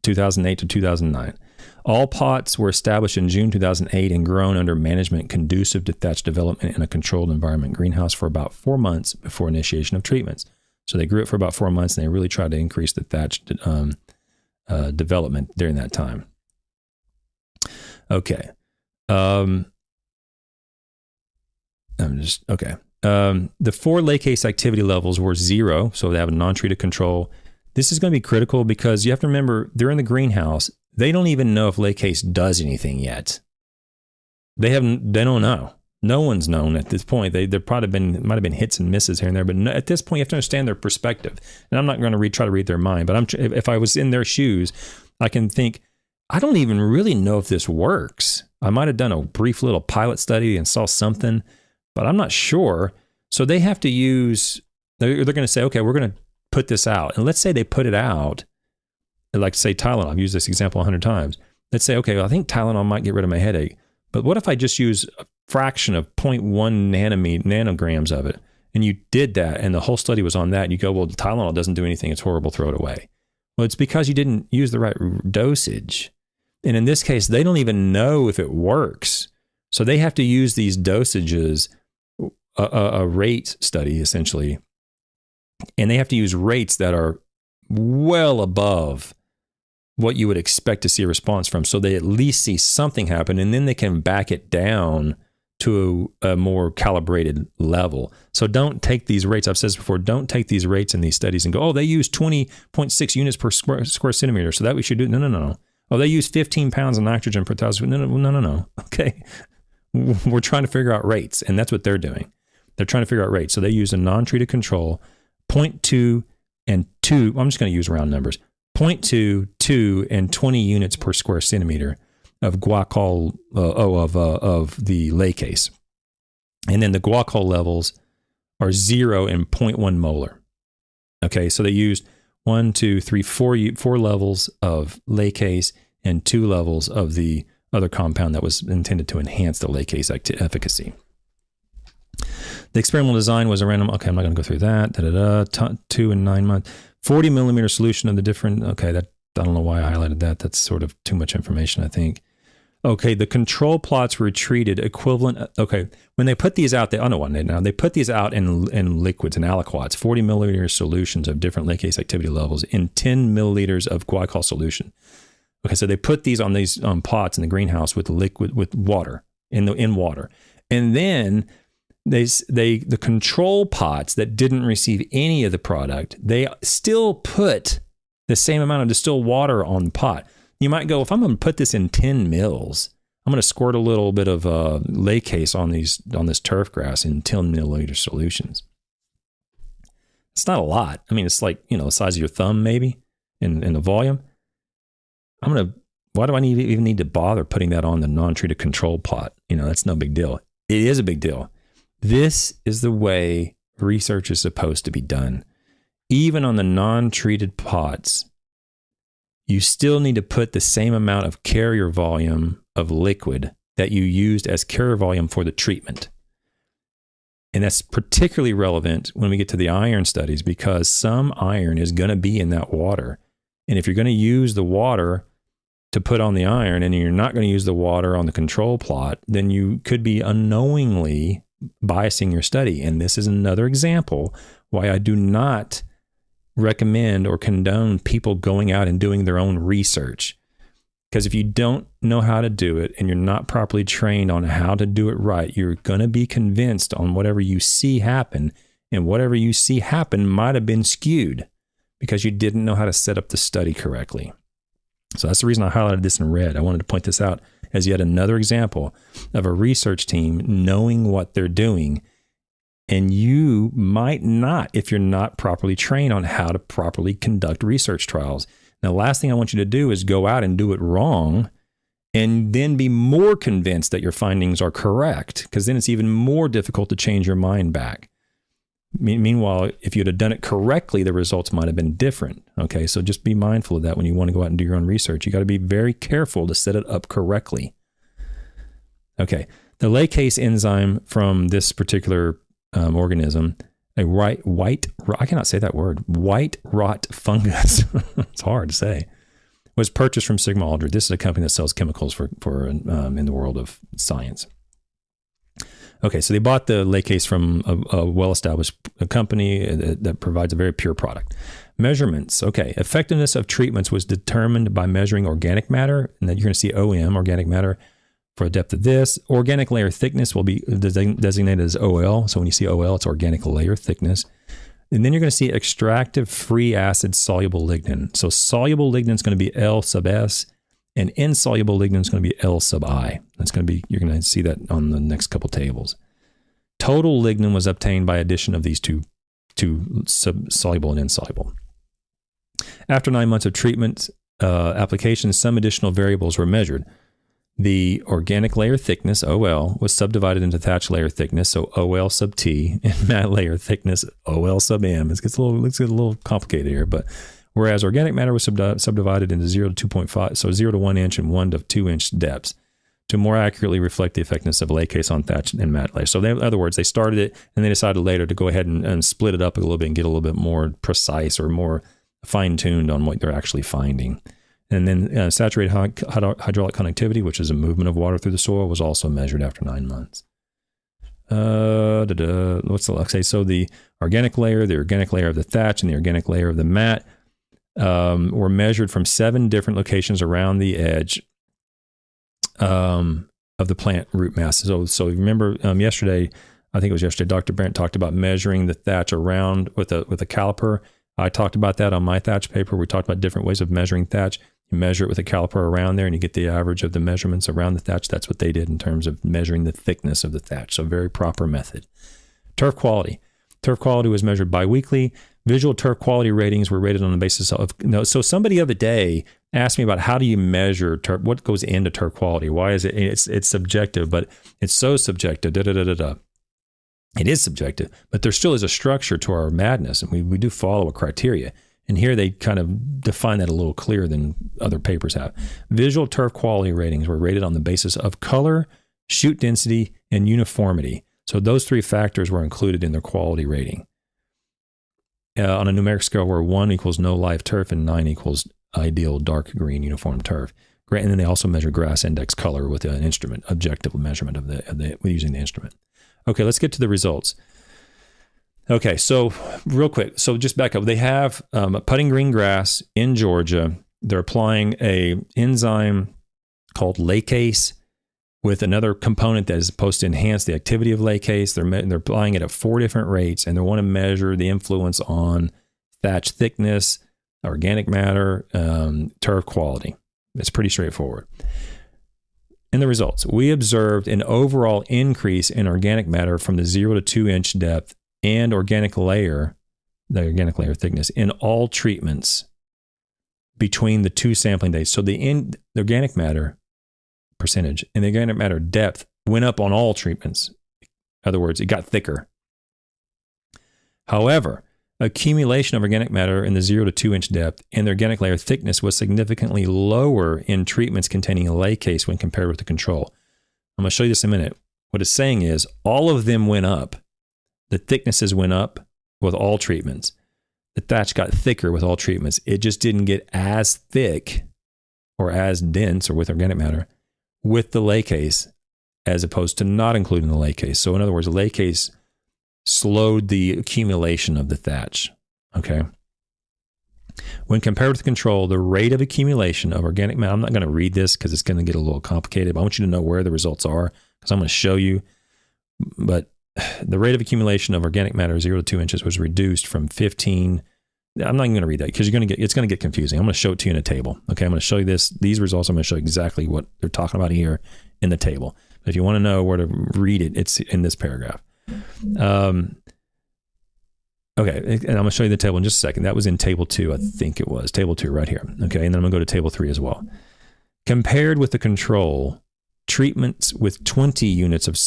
2008 to 2009. All pots were established in June 2008 and grown under management conducive to thatch development in a controlled environment greenhouse for about 4 months before initiation of treatments. So they grew it for about 4 months, and they really tried to increase the thatch development during that time. Okay. The 4 lacase activity levels were 0, so they have a non-treated control. This is going to be critical because you have to remember, they're in the greenhouse. They don't even know if lacase does anything yet. They don't know. No one's known at this point. There might have been hits and misses here and there, but at this point you have to understand their perspective. And I'm not going to try to read their mind, but if I was in their shoes, I can think, I don't even really know if this works. I might have done a brief little pilot study and saw something, but I'm not sure. So they have to use, they're going to say, okay, we're going to put this out. And let's say they put it out, like say Tylenol. I've used this example 100 times. Let's say, okay, well, I think Tylenol might get rid of my headache. But what if I just use a fraction of 0.1 nanograms of it? And you did that, and the whole study was on that. And you go, well, Tylenol doesn't do anything. It's horrible. Throw it away. Well, it's because you didn't use the right dosage. And in this case, they don't even know if it works. So they have to use these dosages, a rate study essentially, and they have to use rates that are well above what you would expect to see a response from. So they at least see something happen, and then they can back it down to a more calibrated level. So don't take these rates. I've said this before, don't take these rates in these studies and go, oh, they use 20.6 units per square centimeter, so that we should do. No. Oh, they use 15 pounds of nitrogen per thousand. No. Okay. We're trying to figure out rates, and that's what they're doing. They're trying to figure out rates. So they use a non-treated control, 0.2 and 2. I'm just going to use round numbers. 0.2, 2, and 20 units per square centimeter of guaiacol, of the Laccases. And then the guaiacol levels are 0 and 0.1 molar. Okay, so they used 4 levels of Laccases and 2 levels of the other compound that was intended to enhance the Laccase efficacy. The experimental design was a random, okay, I'm not going to go through that, 2 and 9 months, 40 millimeter solution of the different, okay, that I don't know why I highlighted that. That's sort of too much information, I think. Okay, the control plots were treated equivalent, okay, when they put these out, they put these out in liquids and aliquots, 40 milliliter solutions of different Laccase activity levels in 10 milliliters of guaiacol solution. Okay, so they put these on these pots in the greenhouse with water, in water. And then the control pots that didn't receive any of the product, they still put the same amount of distilled water on the pot. You might go, if I'm going to put this in 10 mils, I'm going to squirt a little bit of Laccase on this turf grass in 10 milliliter solutions. It's not a lot. I mean, it's like, the size of your thumb maybe in the volume. Why do I even need to bother putting that on the non-treated control pot? That's no big deal. It is a big deal. This is the way research is supposed to be done. Even on the non-treated pots, you still need to put the same amount of carrier volume of liquid that you used as carrier volume for the treatment. And that's particularly relevant when we get to the iron studies, because some iron is going to be in that water. And if you're going to use the water to put on the iron and you're not going to use the water on the control plot, then you could be unknowingly biasing your study. And this is another example why I do not recommend or condone people going out and doing their own research. Because if you don't know how to do it and you're not properly trained on how to do it right, you're going to be convinced on whatever you see happen, and whatever you see happen might have been skewed because you didn't know how to set up the study correctly. So that's the reason I highlighted this in red. I wanted to point this out as yet another example of a research team knowing what they're doing. And you might not if you're not properly trained on how to properly conduct research trials. Now, the last thing I want you to do is go out and do it wrong and then be more convinced that your findings are correct, because then it's even more difficult to change your mind back. Meanwhile, if you'd have done it correctly, the results might have been different. Okay, so just be mindful of that when you want to go out and do your own research. You got to be very careful to set it up correctly. Okay, the Laccase enzyme from this particular organism, I cannot say that word, white rot fungus, it's hard to say, was purchased from Sigma Aldrich. This is a company that sells chemicals for in the world of science. Okay, so they bought the Laccase from a well-established company that provides a very pure product. Measurements. Okay, effectiveness of treatments was determined by measuring organic matter, and then you're going to see OM, organic matter, for a depth of this. Organic layer thickness will be designated as OL. So when you see OL, it's organic layer thickness. And then you're going to see extractive free acid soluble lignin. So soluble lignin is going to be L sub S, and insoluble lignin is going to be L sub I. That's going to be, you're going to see that on the next couple tables. Total lignin was obtained by addition of these two soluble and insoluble. After 9 months of treatment application, some additional variables were measured. The organic layer thickness, OL, was subdivided into Thatch layer thickness, so OL sub T, and mat layer thickness, OL sub M. It gets a little complicated here, but whereas organic matter was subdivided into 0 to 2.5, so 0 to 1 inch and 1 to 2 inch depths to more accurately reflect the effectiveness of Laccase on Thatch and mat layer. So in other words, they started it and they decided later to go ahead and split it up a little bit and get a little bit more precise or more fine-tuned on what they're actually finding. And then saturated hydraulic conductivity, which is a movement of water through the soil, was also measured after 9 months. What's the okay? So the organic layer of the thatch, and the organic layer of the mat were measured from 7 different locations around the edge of the plant root mass. So remember yesterday, I think it was yesterday, Dr. Brent talked about measuring the thatch around with a caliper. I talked about that on my thatch paper. We talked about different ways of measuring thatch. You measure it with a caliper around there and you get the average of the measurements around the thatch. That's what they did in terms of measuring the thickness of the thatch. So very proper method. Turf quality. Turf quality was measured biweekly. Visual turf quality ratings were rated on the basis of, so somebody the other day asked me about how do you measure turf, what goes into turf quality? Why is it, it's subjective, but it's so subjective, It is subjective, but there still is a structure to our madness, and we do follow a criteria. And here they kind of define that a little clearer than other papers have. Visual turf quality ratings were rated on the basis of color, shoot density, and uniformity. So those 3 factors were included in their quality rating. On a numeric scale where 1 equals no live turf and 9 equals ideal dark green uniform turf. And then they also measure grass index color with an instrument, objective measurement of the using the instrument. Okay, let's get to the results. Okay, so real quick, so just back up. They have putting green grass in Georgia. They're applying a enzyme called Lacase with another component that is supposed to enhance the activity of Lacase. They're applying it at 4 different rates, and they want to measure the influence on thatch thickness, organic matter, turf quality. It's pretty straightforward. In the results, we observed an overall increase in organic matter from the 0 to 2 inch depth and the organic layer thickness in all treatments between the 2 sampling dates. So the organic matter percentage and the organic matter depth went up on all treatments. In other words, it got thicker. However, accumulation of organic matter in the 0 to 2 inch depth and the organic layer thickness was significantly lower in treatments containing Lacase when compared with the control. I'm going to show you this in a minute. What it's saying is all of them went up. The thicknesses went up with all treatments. The thatch got thicker with all treatments. It just didn't get as thick or as dense or with organic matter with the Lacase as opposed to not including the Lacase. So in other words, the Lacase slowed the accumulation of the thatch. Okay. When compared with the control, the rate of accumulation of organic matter, I'm not going to read this because it's going to get a little complicated, but I want you to know where the results are because I'm going to show you. But the rate of accumulation of organic matter 0 to 2 inches was reduced from 15. I'm not even going to read that because it's going to get confusing. I'm going to show it to you in a table. Okay. I'm going to show you these results. I'm going to show you exactly what they're talking about here in the table. But if you want to know where to read it, it's in this paragraph. Okay, and I'm going to show you the table in just a second. That was in table 2, I think it was. Table 2 right here. Okay, and then I'm going to go to table 3 as well. Compared with the control, treatments with 20 units of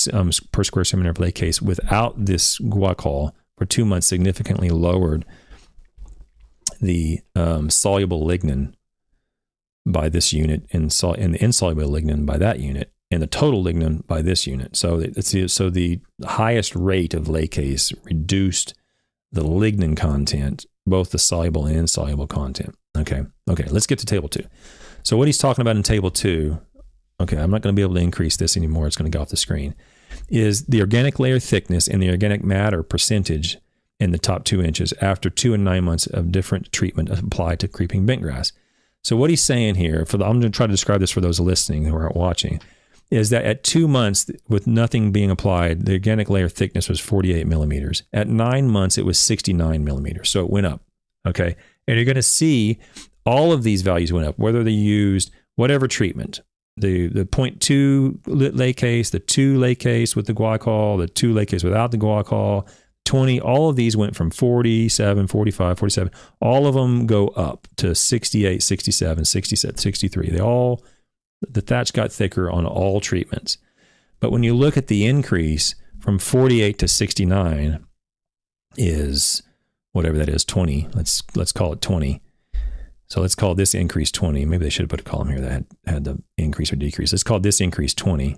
per square centimeter of Lacase without this guaiacol for 2 months significantly lowered the soluble lignin by this unit and the insoluble lignin by that unit, and the total lignin by this unit. So the highest rate of Lacase reduced the lignin content, both the soluble and insoluble content. Okay, let's get to table 2. So what he's talking about in table 2, okay, I'm not going to be able to increase this anymore. It's going to go off the screen, is the organic layer thickness and the organic matter percentage in the top 2 inches after 2 and 9 months of different treatment applied to creeping bentgrass. So what he's saying here, I'm going to try to describe this for those listening who aren't watching, is that at 2 months with nothing being applied, the organic layer thickness was 48 millimeters. At 9 months, it was 69 millimeters. So it went up. Okay. And you're going to see all of these values went up, whether they used whatever treatment, the 0.2 Lacase, the 2 Lacase with the guaiacol, the 2 Lacase without the guaiacol, 20, all of these went from 47, 45, 47. All of them go up to 68, 67, 67, 63. The thatch got thicker on all treatments. But when you look at the increase from 48 to 69 is whatever that is, 20. Let's call it 20. So let's call this increase 20. Maybe they should have put a column here that had the increase or decrease. Let's call this increase 20.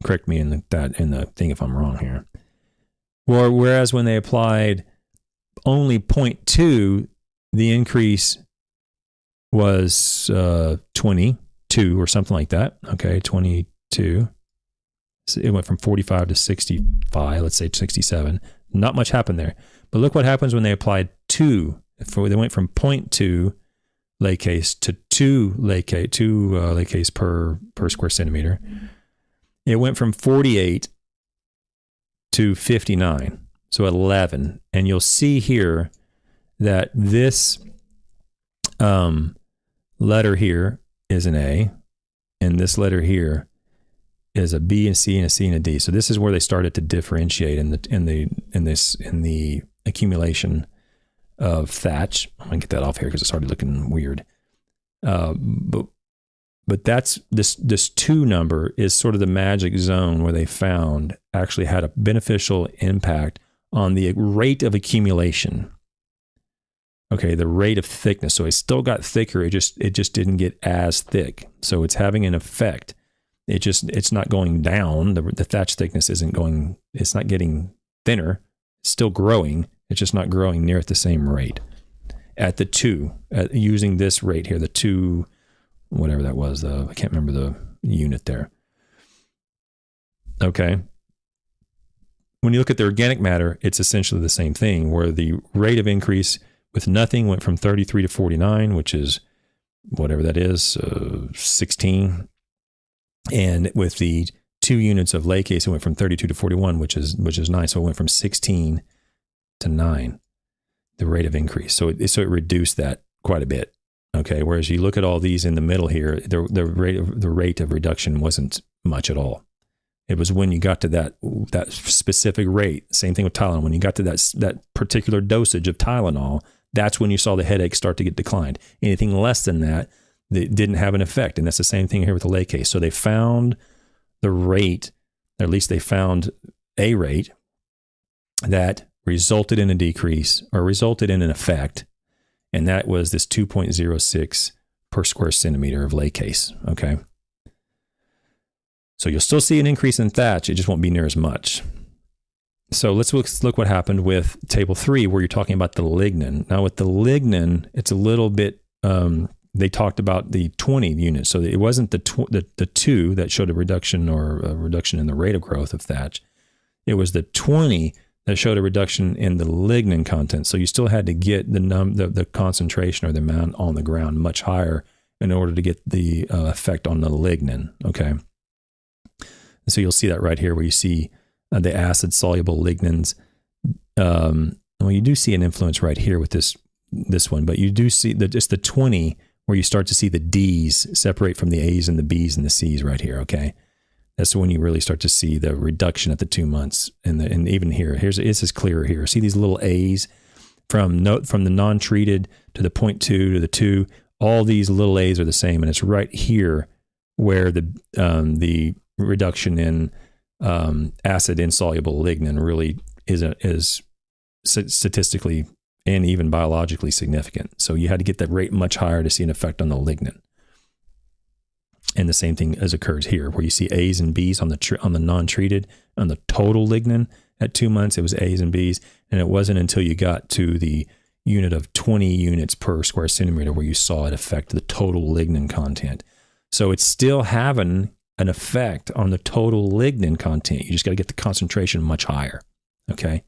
Correct me in the thing if I'm wrong here. Whereas when they applied only 0.2, the increase was 22 or something like that. Okay, 22. So it went from 45 to 65, let's say 67. Not much happened there. But look what happens when they applied 2. They went from 0.2 Lacase to 2 Lacase per square centimeter. It went from 48 to 59, so 11. And you'll see here that this letter here is an A, and this letter here is a B, and C, and a C, and a D. So this is where they started to differentiate in the accumulation of thatch. I'm gonna get that off here because it started looking weird. But that's this 2 number is sort of the magic zone where they found actually had a beneficial impact on the rate of accumulation. Okay, the rate of thickness. So it still got thicker. It just didn't get as thick. So it's having an effect. It's not going down. The thatch thickness it's not getting thinner. It's still growing. It's just not growing near at the same rate. At the 2, using this rate here, the 2, whatever that was, I can't remember the unit there. Okay. When you look at the organic matter, it's essentially the same thing, where the rate of increase with nothing went from 33 to 49, which is whatever that is, 16. And with the 2 units of Lacase, it went from 32 to 41, which is 9. So it went from 16 to 9, the rate of increase. So it reduced that quite a bit. Okay. Whereas you look at all these in the middle here, the rate of reduction wasn't much at all. It was when you got to that specific rate. Same thing with Tylenol. When you got to that particular dosage of Tylenol, that's when you saw the headache start to get declined. Anything less than that, it didn't have an effect. And that's the same thing here with the Lacase. So they found the rate, or at least they found a rate that resulted in a decrease or resulted in an effect. And that was this 2.06 per square centimeter of Lacase. Okay. So you'll still see an increase in thatch. It just won't be near as much. So let's look what happened with table 3, where you're talking about the lignin. Now with the lignin, it's a little bit, they talked about the 20 units. So it wasn't the 2 that showed a reduction in the rate of growth of thatch. It was the 20 that showed a reduction in the lignin content. So you still had to get the concentration or the amount on the ground much higher in order to get the effect on the lignin. Okay. And so you'll see that right here where you see the acid-soluble lignins. Well, you do see an influence right here with this one, but you do see just the 20 where you start to see the D's separate from the A's and the B's and the C's right here, okay? That's when you really start to see the reduction at the 2 months. And even here, this is clearer here. See these little A's from the non-treated to the 0.2 to the 2. All these little A's are the same, and it's right here where the reduction in acid insoluble lignin really is statistically and even biologically significant. So you had to get that rate much higher to see an effect on the lignin. And the same thing as occurs here, where you see A's and B's on the non-treated, on the total lignin at 2 months, it was A's and B's. And it wasn't until you got to the unit of 20 units per square centimeter where you saw it affect the total lignin content. So it's still having an effect on the total lignin content. You just got to get the concentration much higher. Okay.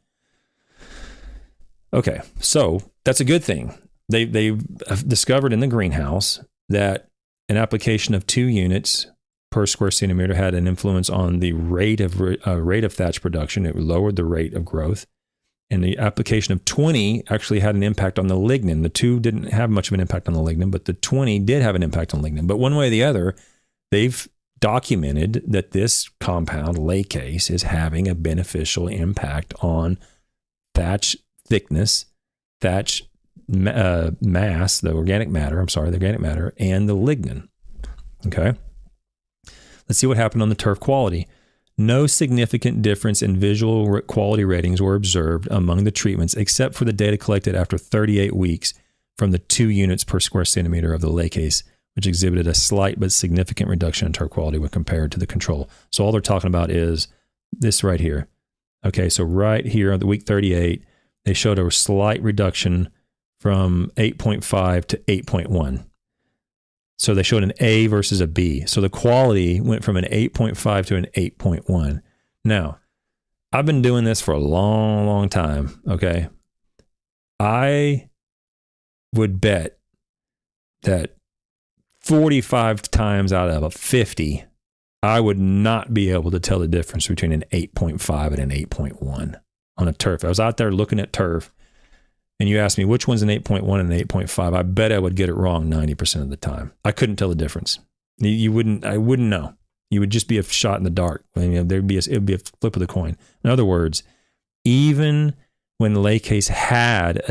Okay. So that's a good thing. They've discovered in the greenhouse that an application of 2 units per square centimeter had an influence on the rate of thatch production. It lowered the rate of growth. And the application of 20 actually had an impact on the lignin. The 2 didn't have much of an impact on the lignin, but the 20 did have an impact on lignin. But one way or the other, they've documented that this compound, Lacase, is having a beneficial impact on thatch thickness, thatch mass, the organic matter, and the lignin. Okay. Let's see what happened on the turf quality. No significant difference in visual quality ratings were observed among the treatments, except for the data collected after 38 weeks from the 2 units per square centimeter of the Lacase, which exhibited a slight but significant reduction in turf quality when compared to the control. So all they're talking about is this right here. Okay, so right here on the week 38, they showed a slight reduction from 8.5 to 8.1. So they showed an A versus a B. So the quality went from an 8.5 to an 8.1. Now, I've been doing this for a long, long time, okay? I would bet that 45 times out of 50, I would not be able to tell the difference between an 8.5 and an 8.1 on a turf. I was out there looking at turf, and you asked me which one's an 8.1 and an 8.5. I bet I would get it wrong 90% of the time. I couldn't tell the difference. I wouldn't know. You would just be a shot in the dark. I mean, it would be a flip of the coin. In other words, even when the Laccases had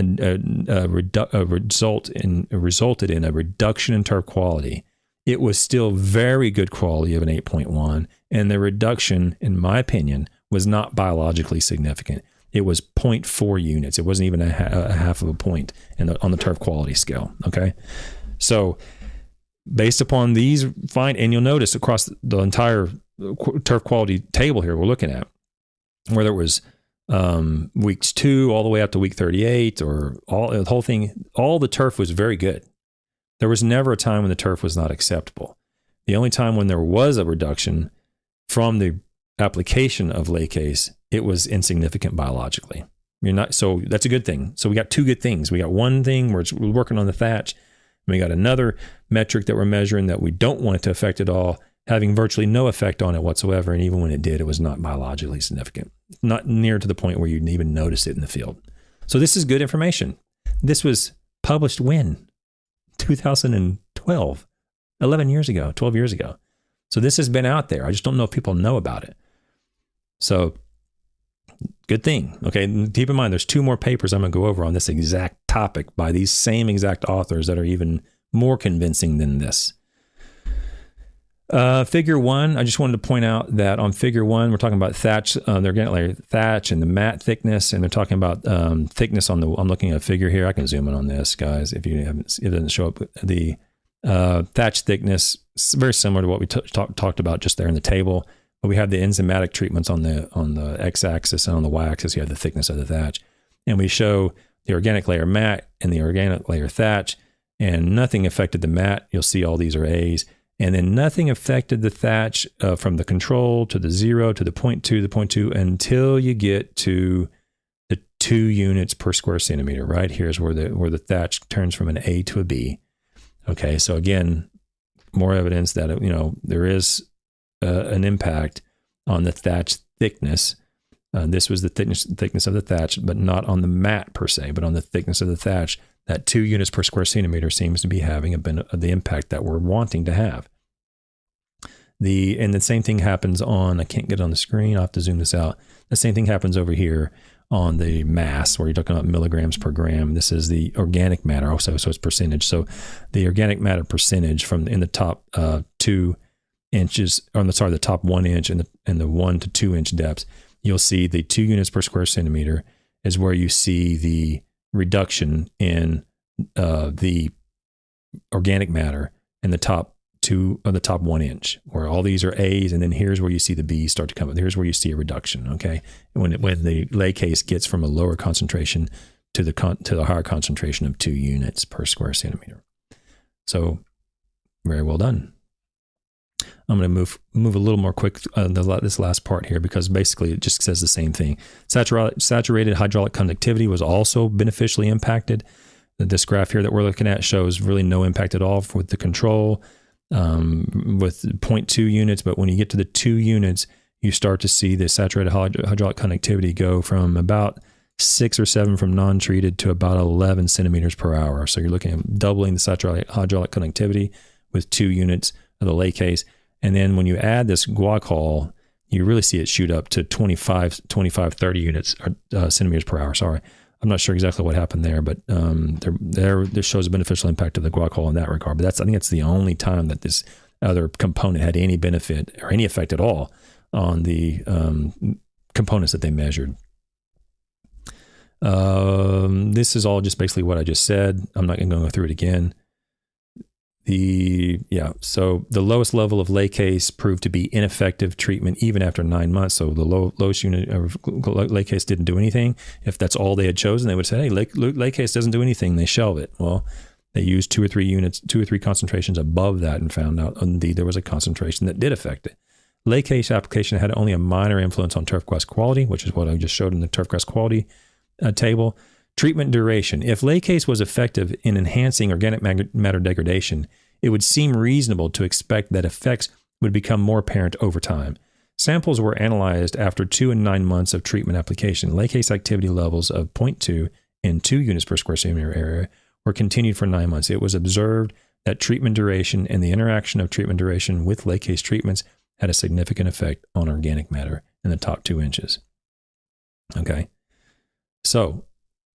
resulted in a reduction in turf quality, it was still very good quality of an 8.1, and the reduction, in my opinion, was not biologically significant. It was 0.4 units. It wasn't even a half of a point on the turf quality scale. Okay, so based upon these and you'll notice across the entire turf quality table here we're looking at, whether it was weeks 2 all the way up to week 38 or the whole thing, all the turf was very good. There was never a time when the turf was not acceptable. The only time when there was a reduction from the application of Laccases, it was insignificant biologically. So that's a good thing. So we got two good things. We got one thing where we're working on the thatch, and we got another metric that we're measuring that we don't want it to affect at all, having virtually no effect on it whatsoever. And even when it did, it was not biologically significant, not near to the point where you'd even notice it in the field. So this is good information. This was published when? 2012, 11 years ago, 12 years ago. So this has been out there. I just don't know if people know about it. So good thing. Okay, and keep in mind, there's 2 more papers I'm going to go over on this exact topic by these same exact authors that are even more convincing than this. Figure 1, I just wanted to point out that on figure 1, we're talking about thatch, the organic layer thatch and the mat thickness, and they're talking about thickness on I'm looking at a figure here. I can zoom in on this, guys, if you haven't, it doesn't show up. The thatch thickness is very similar to what we talked about just there in the table, but we have the enzymatic treatments on the x-axis, and on the y-axis you have the thickness of the thatch. And we show the organic layer mat and the organic layer thatch, and nothing affected the mat. You'll see all these are A's. And then nothing affected the thatch from the control to the 0 to the 0.2, until you get to the 2 units per square centimeter. Right here's where the thatch turns from an A to a B. Okay, so again, more evidence that there is an impact on the thatch thickness. This was the thickness of the thatch, but not on the mat per se, but on the thickness of the thatch. That 2 units per square centimeter seems to be having the impact that we're wanting to have. And the same thing happens on, I can't get it on the screen, I'll have to zoom this out. The same thing happens over here on the mass, where you're talking about milligrams per gram. This is the organic matter also, so it's percentage. So the organic matter percentage in the top 2 inches, the top 1 inch and the 1 to 2 inch depths, you'll see the 2 units per square centimeter is where you see the reduction in the organic matter in the top 1 inch, where all these are A's, and then here's where you see the B's start to come up. Here's where you see a reduction. Okay, when the Laccase gets from a lower concentration to the higher concentration of 2 units per square centimeter. So very well done. I'm going to move a little more quick this last part here, because basically it just says the same thing. Saturated hydraulic conductivity was also beneficially impacted. This graph here that we're looking at shows really no impact at all with the control, with 0.2 units. But when you get to the 2 units, you start to see the saturated hydraulic conductivity go from about 6 or 7 from non-treated to about 11 centimeters per hour. So you're looking at doubling the saturated hydraulic conductivity with 2 units of the Laccases. And then when you add this guaiacol, you really see it shoot up to 25, 30 units, or centimeters per hour. Sorry. I'm not sure exactly what happened there, but there shows a beneficial impact of the guaiacol in that regard. But I think it's the only time that this other component had any benefit or any effect at all on the components that they measured. This is all just basically what I just said. I'm not going to go through it again. So the lowest level of Laccase proved to be ineffective treatment even after 9 months. So the lowest unit of Laccase didn't do anything. If that's all they had chosen, they would say, hey, Laccase doesn't do anything. They shelve it. Well, They used 2 or 3 units, 2 or 3 concentrations above that, and found out indeed there was a concentration that did affect it. Lacase application had only a minor influence on turfgrass quality, which is what I just showed in the turfgrass quality table. Treatment duration. If Lacase was effective in enhancing organic matter degradation, it would seem reasonable to expect that effects would become more apparent over time. Samples were analyzed after 2 and 9 months of treatment application. Lacase activity levels of 0.2 and 2 units per square centimeter area were continued for 9 months. It was observed that treatment duration and the interaction of treatment duration with Lacase treatments had a significant effect on organic matter in the top 2 inches. Okay, so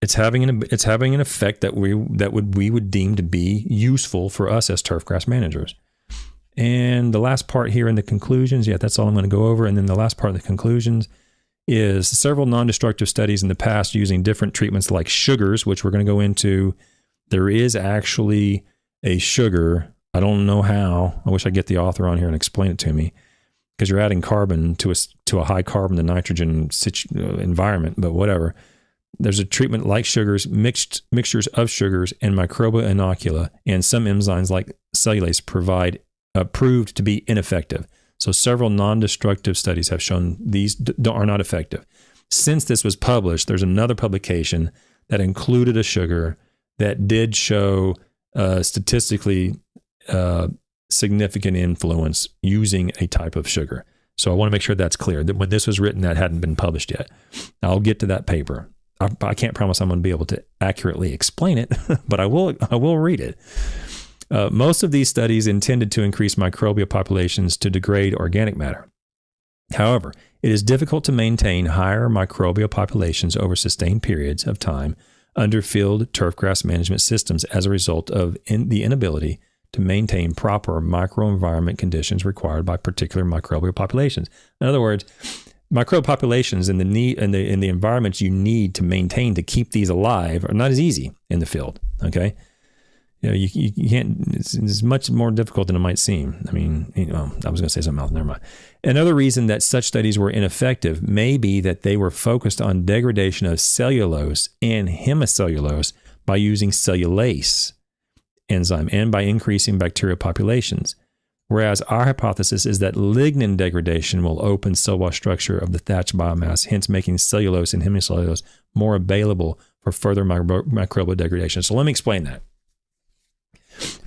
it's having an effect that we would deem to be useful for us as turfgrass managers. And the last part here in the conclusions, that's all I'm going to go over. And then the last part of the conclusions is several non-destructive studies in the past using different treatments like sugars, which we're going to go into. There is actually a sugar. I don't know how. I wish I'd get the author on here and explain it to me, because you're adding carbon to a high carbon to nitrogen environment, but whatever. There's a treatment like sugars, mixtures of sugars and microbial inocula, and some enzymes like cellulase proved to be ineffective. So several non-destructive studies have shown these are not effective. Since this was published, there's another publication that included a sugar that did show statistically significant influence using a type of sugar. So I want to make sure that's clear, that when this was written, that hadn't been published yet. I'll get to that paper. I can't promise I'm going to be able to accurately explain it, but I will read it. Most of these studies intended to increase microbial populations to degrade organic matter. However, it is difficult to maintain higher microbial populations over sustained periods of time under field turfgrass management systems as a result of the inability to maintain proper microenvironment conditions required by particular microbial populations. In other words, microbial populations in the environments you need to maintain to keep these alive are not as easy in the field. Okay, you can't. It's much more difficult than it might seem. I mean, I was going to say something else. Never mind. Another reason that such studies were ineffective may be that they were focused on degradation of cellulose and hemicellulose by using cellulase enzyme and by increasing bacterial populations. Whereas our hypothesis is that lignin degradation will open cell wall structure of the thatch biomass, hence making cellulose and hemicellulose more available for further microbial degradation. So let me explain that.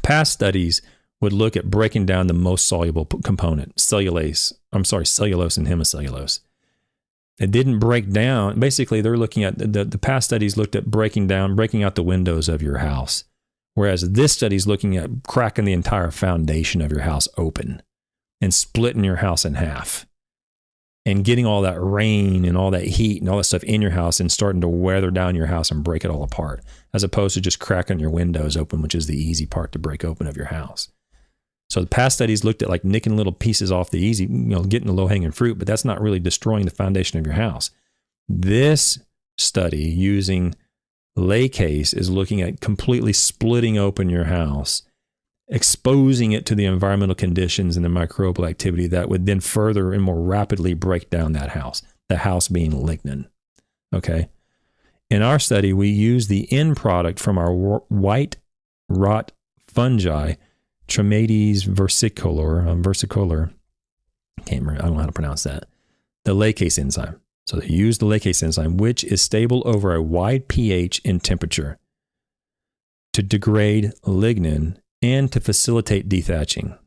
Past studies would look at breaking down the most soluble component, cellulose and hemicellulose. It didn't break down. Basically, they're looking at the past studies looked at breaking out the windows of your house. Whereas this study is looking at cracking the entire foundation of your house open and splitting your house in half and getting all that rain and all that heat and all that stuff in your house and starting to weather down your house and break it all apart, as opposed to just cracking your windows open, which is the easy part to break open of your house. So the past studies looked at like nicking little pieces off the easy, getting the low-hanging fruit, but that's not really destroying the foundation of your house. This study using Lacase is looking at completely splitting open your house, exposing it to the environmental conditions and the microbial activity that would then further and more rapidly break down that house, the house being lignin. Okay. In our study, we use the end product from our white rot fungi, Trametes versicolor. Can't remember, I don't know how to pronounce that. The Lacase enzyme. So they use the Lacase enzyme, which is stable over a wide pH and temperature, to degrade lignin and to facilitate dethatching.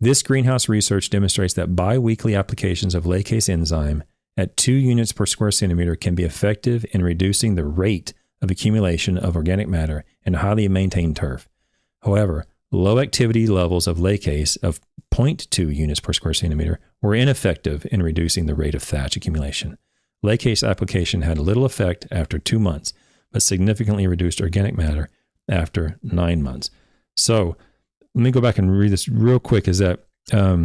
This greenhouse research demonstrates that biweekly applications of Lacase enzyme at 2 units per square centimeter can be effective in reducing the rate of accumulation of organic matter in highly maintained turf. However, low activity levels of Lacase of 0.2 units per square centimeter were ineffective in reducing the rate of thatch accumulation. Lacase application had little effect after 2 months, but significantly reduced organic matter after 9 months. So let me go back and read this real quick. Is that I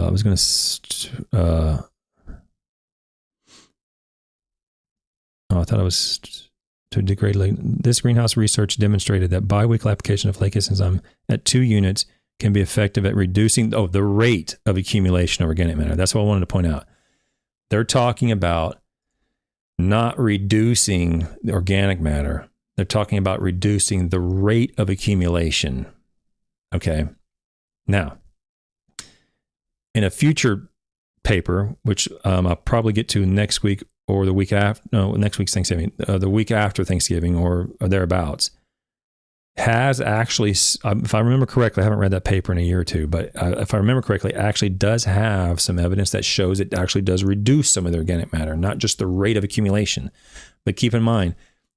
was going to I thought I was to degrade. This greenhouse research demonstrated that biweekly application of Lacase enzyme at 2 units can be effective at reducing the rate of accumulation of organic matter. That's what I wanted to point out. They're talking about not reducing the organic matter, They're talking about reducing the rate of accumulation. Okay. Now, in a future paper, which I'll probably get to next week or the week after, no, next week's Thanksgiving, the week after Thanksgiving or thereabouts, has actually, if I remember correctly, I haven't read that paper in a year or two, but if I remember correctly, it actually does have some evidence that shows it actually does reduce some of the organic matter, not just the rate of accumulation. But keep in mind,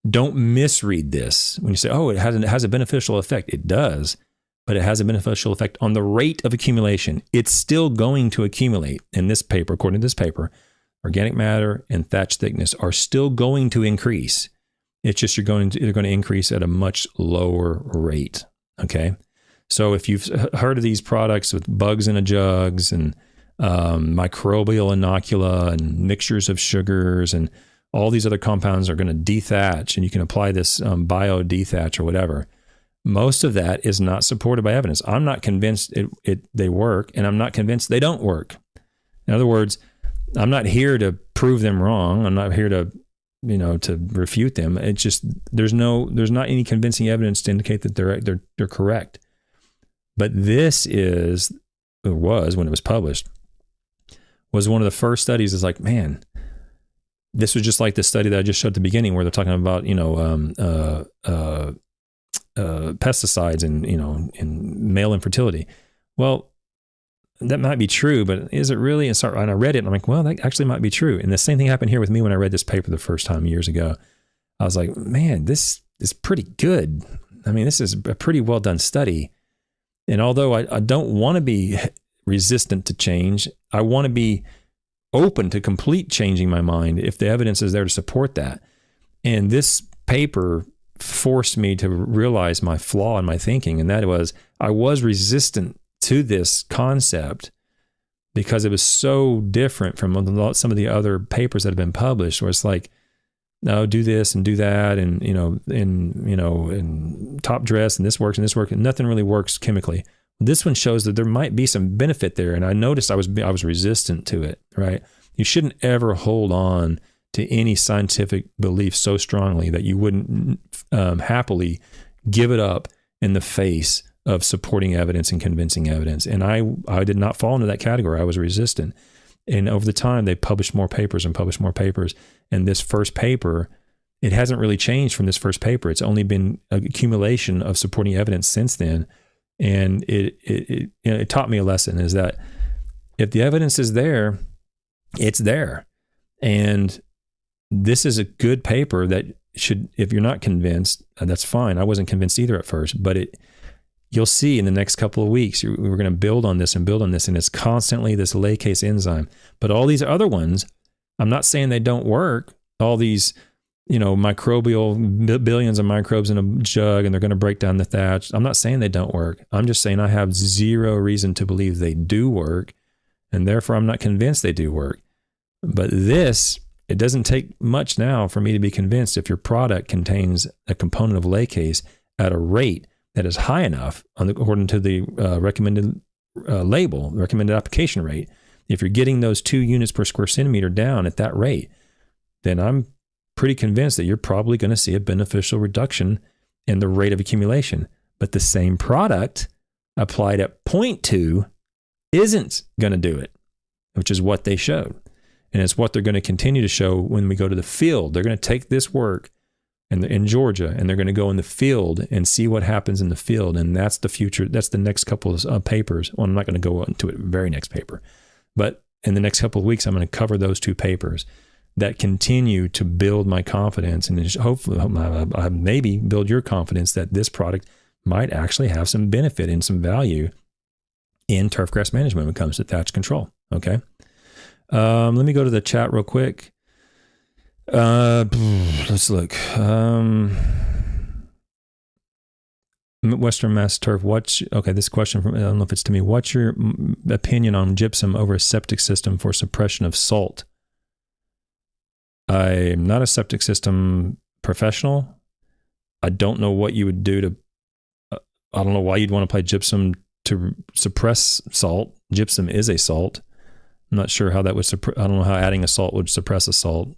don't misread this. When you say, oh, it has a beneficial effect, it does, but it has a beneficial effect on the rate of accumulation. It's still going to accumulate. In this paper, according to this paper, organic matter and thatch thickness are still going to increase. It's just they're going to increase at a much lower rate. Okay, so if you've heard of these products with bugs in a jugs and microbial inocula and mixtures of sugars and all these other compounds are going to dethatch, and you can apply this Biodethatch or whatever. Most of that is not supported by evidence. I'm not convinced they work, and I'm not convinced they don't work. In other words, I'm not here to prove them wrong. I'm not here to refute them. It's just there's not any convincing evidence to indicate that they're correct. But this was when it was published, was one of the first studies. Is like, man, this was just like the study that I just showed at the beginning, where they're talking about pesticides and in male infertility. Well, that might be true, but is it really? And I read it and I'm like, well, that actually might be true. And the same thing happened here with me when I read this paper the first time years ago. I was like, man, this is pretty good. I mean, this is a pretty well done study. And although I don't want to be resistant to change, I want to be open to complete changing my mind if the evidence is there to support that. And this paper forced me to realize my flaw in my thinking, and that was I was resistant to this concept because it was so different from some of the other papers that have been published, where it's like, no, do this and do that, and and top dress, and this works, and nothing really works chemically. This one shows that there might be some benefit there, and I noticed I was resistant to it. Right? You shouldn't ever hold on to any scientific belief so strongly that you wouldn't happily give it up in the face of supporting evidence and convincing evidence. And I did not fall into that category. I was resistant. And over the time, they published more papers and published more papers. And this first paper, it hasn't really changed from this first paper. It's only been an accumulation of supporting evidence since then. And it taught me a lesson, is that if the evidence is there, it's there. And this is a good paper that should, if you're not convinced, that's fine. I wasn't convinced either at first, but you'll see in the next couple of weeks, we're going to build on this, and it's constantly this Laccases enzyme. But all these other ones, I'm not saying they don't work. All these, microbial, billions of microbes in a jug, and they're going to break down the thatch. I'm not saying they don't work. I'm just saying I have zero reason to believe they do work, and therefore I'm not convinced they do work. But it doesn't take much now for me to be convinced if your product contains a component of Laccases at a rate that is high enough, according to the recommended label, recommended application rate. If you're getting those 2 units per square centimeter down at that rate, then I'm pretty convinced that you're probably going to see a beneficial reduction in the rate of accumulation. But the same product applied at 0.2 isn't going to do it, which is what they showed. And it's what they're going to continue to show when we go to the field. They're going to take this work in Georgia, and they're going to go in the field and see what happens in the field. And that's the future. That's the next couple of papers. Well, I'm not going to go into it, very next paper. But in the next couple of weeks, I'm going to cover those 2 papers that continue to build my confidence, and hopefully maybe build your confidence that this product might actually have some benefit and some value in turfgrass management when it comes to thatch control. Okay. Let me go to the chat real quick. Let's look. Western Mass Turf. This question from, I don't know if it's to me. What's your opinion on gypsum over a septic system for suppression of salt? I'm not a septic system professional. I don't know what you would do to, I don't know why you'd want to apply gypsum to suppress salt. Gypsum is a salt. I'm not sure how that would I don't know how adding a salt would suppress a salt,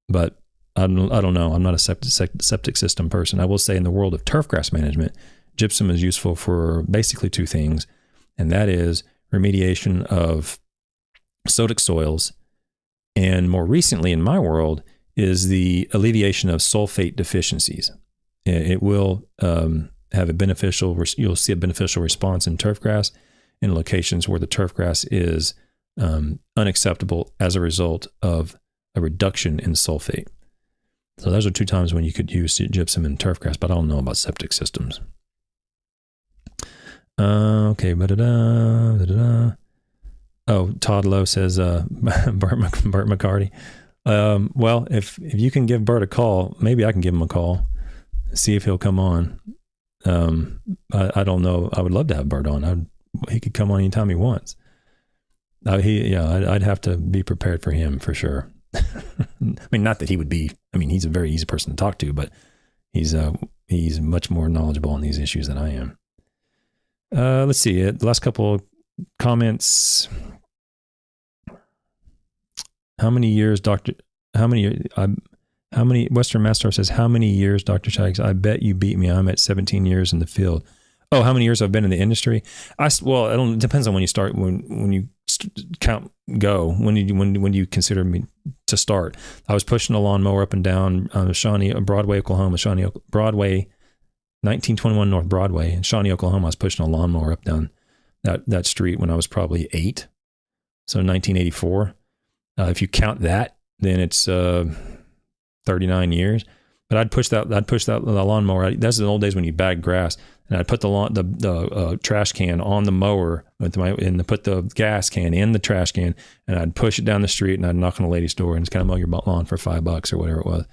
but I don't know. I'm not a septic system person. I will say in the world of turfgrass management, gypsum is useful for basically two things, and that is remediation of sodic soils, and more recently in my world is the alleviation of sulfate deficiencies. It will have a beneficial, you'll see a beneficial response in turfgrass in locations where the turfgrass is unacceptable as a result of a reduction in sulfate. So those are two times when you could use gypsum in turfgrass, but I don't know about septic systems. Okay. Oh, Todd Lowe says, Bert McCarty. Well, if you can give Bert a call, maybe I can give him a call, see if he'll come on. I don't know. I would love to have Bert on. He could come on anytime he wants. I'd have to be prepared for him for sure. I mean, not that he would be, I mean, he's a very easy person to talk to, but he's much more knowledgeable on these issues than I am. Let's see. The last couple of comments. How many years, Western Master says, how many years, Dr. Shags? I bet you beat me. I'm at 17 years in the field. Oh, how many years I've been in the industry? It depends on when you start, when you count, when do you consider me to start? I was pushing a lawnmower up and down Broadway, Oklahoma, Broadway, 1921 North Broadway in Shawnee, Oklahoma. I was pushing a lawnmower up down that street when I was probably 8. So 1984. If you count that, then it's 39 years. But I'd push that lawnmower. That's the old days when you bag grass, and I'd put the trash can on the mower and put the gas can in the trash can, and I'd push it down the street, and I'd knock on a lady's door and just kind of mow your lawn for $5 or whatever it was,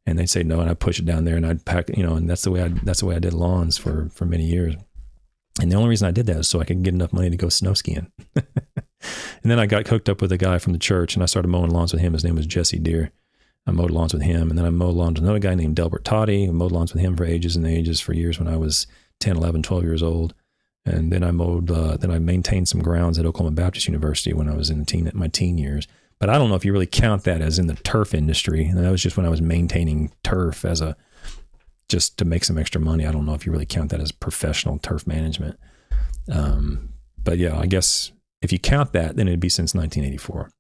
and they'd say no, and I'd push it down there, and I'd pack, and that's the way I did lawns for many years. And the only reason I did that was so I could get enough money to go snow skiing. And then I got hooked up with a guy from the church, and I started mowing lawns with him. His name was Jesse Deere. I mowed lawns with him, and then I mowed lawns with another guy named Delbert Toddy. I mowed lawns with him for ages and ages, for years when I was 10, 11, 12 years old. And then I maintained some grounds at Oklahoma Baptist University when I was in my teen years. But I don't know if you really count that as in the turf industry. And that was just when I was maintaining turf just to make some extra money. I don't know if you really count that as professional turf management. But yeah, I guess if you count that, then it'd be since 1984.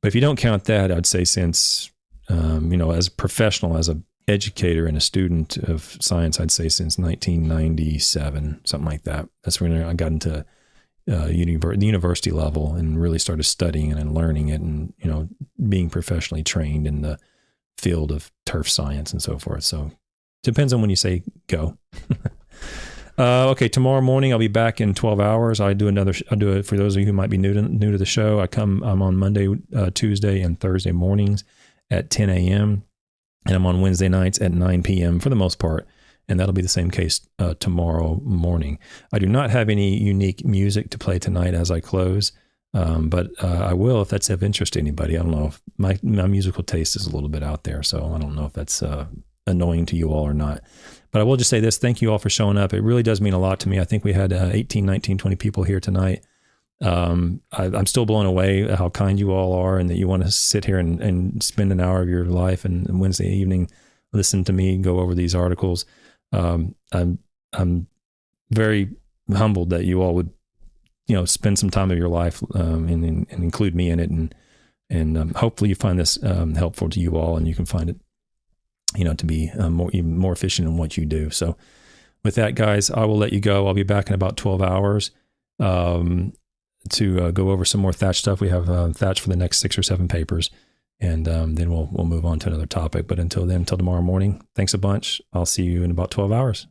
But if you don't count that, I'd say since, as a professional, as an educator and a student of science, I'd say since 1997, something like that. That's when I got into the university level and really started studying it and learning it and, being professionally trained in the field of turf science and so forth. So depends on when you say go. Okay, tomorrow morning I'll be back in 12 hours. I'll do it for those of you who might be new to the show. I'm on Monday, Tuesday, and Thursday mornings at 10 a.m. and I'm on Wednesday nights at 9 p.m. for the most part, and that'll be the same case tomorrow morning. I do not have any unique music to play tonight as I close, but I will if that's of interest to anybody. I don't know if my musical taste is a little bit out there, so I don't know if that's annoying to you all or not. But I will just say this, thank you all for showing up. It really does mean a lot to me. I think we had 18, 19, 20 people here tonight. I'm still blown away at how kind you all are and that you want to sit here and spend an hour of your life and Wednesday evening listen to me go over these articles. I'm very humbled that you all would, spend some time of your life and include me in it. And hopefully you find this helpful to you all and you can find it to be even more efficient in what you do. So with that, guys, I will let you go. I'll be back in about 12 hours to go over some more Thatch stuff. We have Thatch for the next 6 or 7 papers, and then we'll move on to another topic. But until then, until tomorrow morning, thanks a bunch. I'll see you in about 12 hours.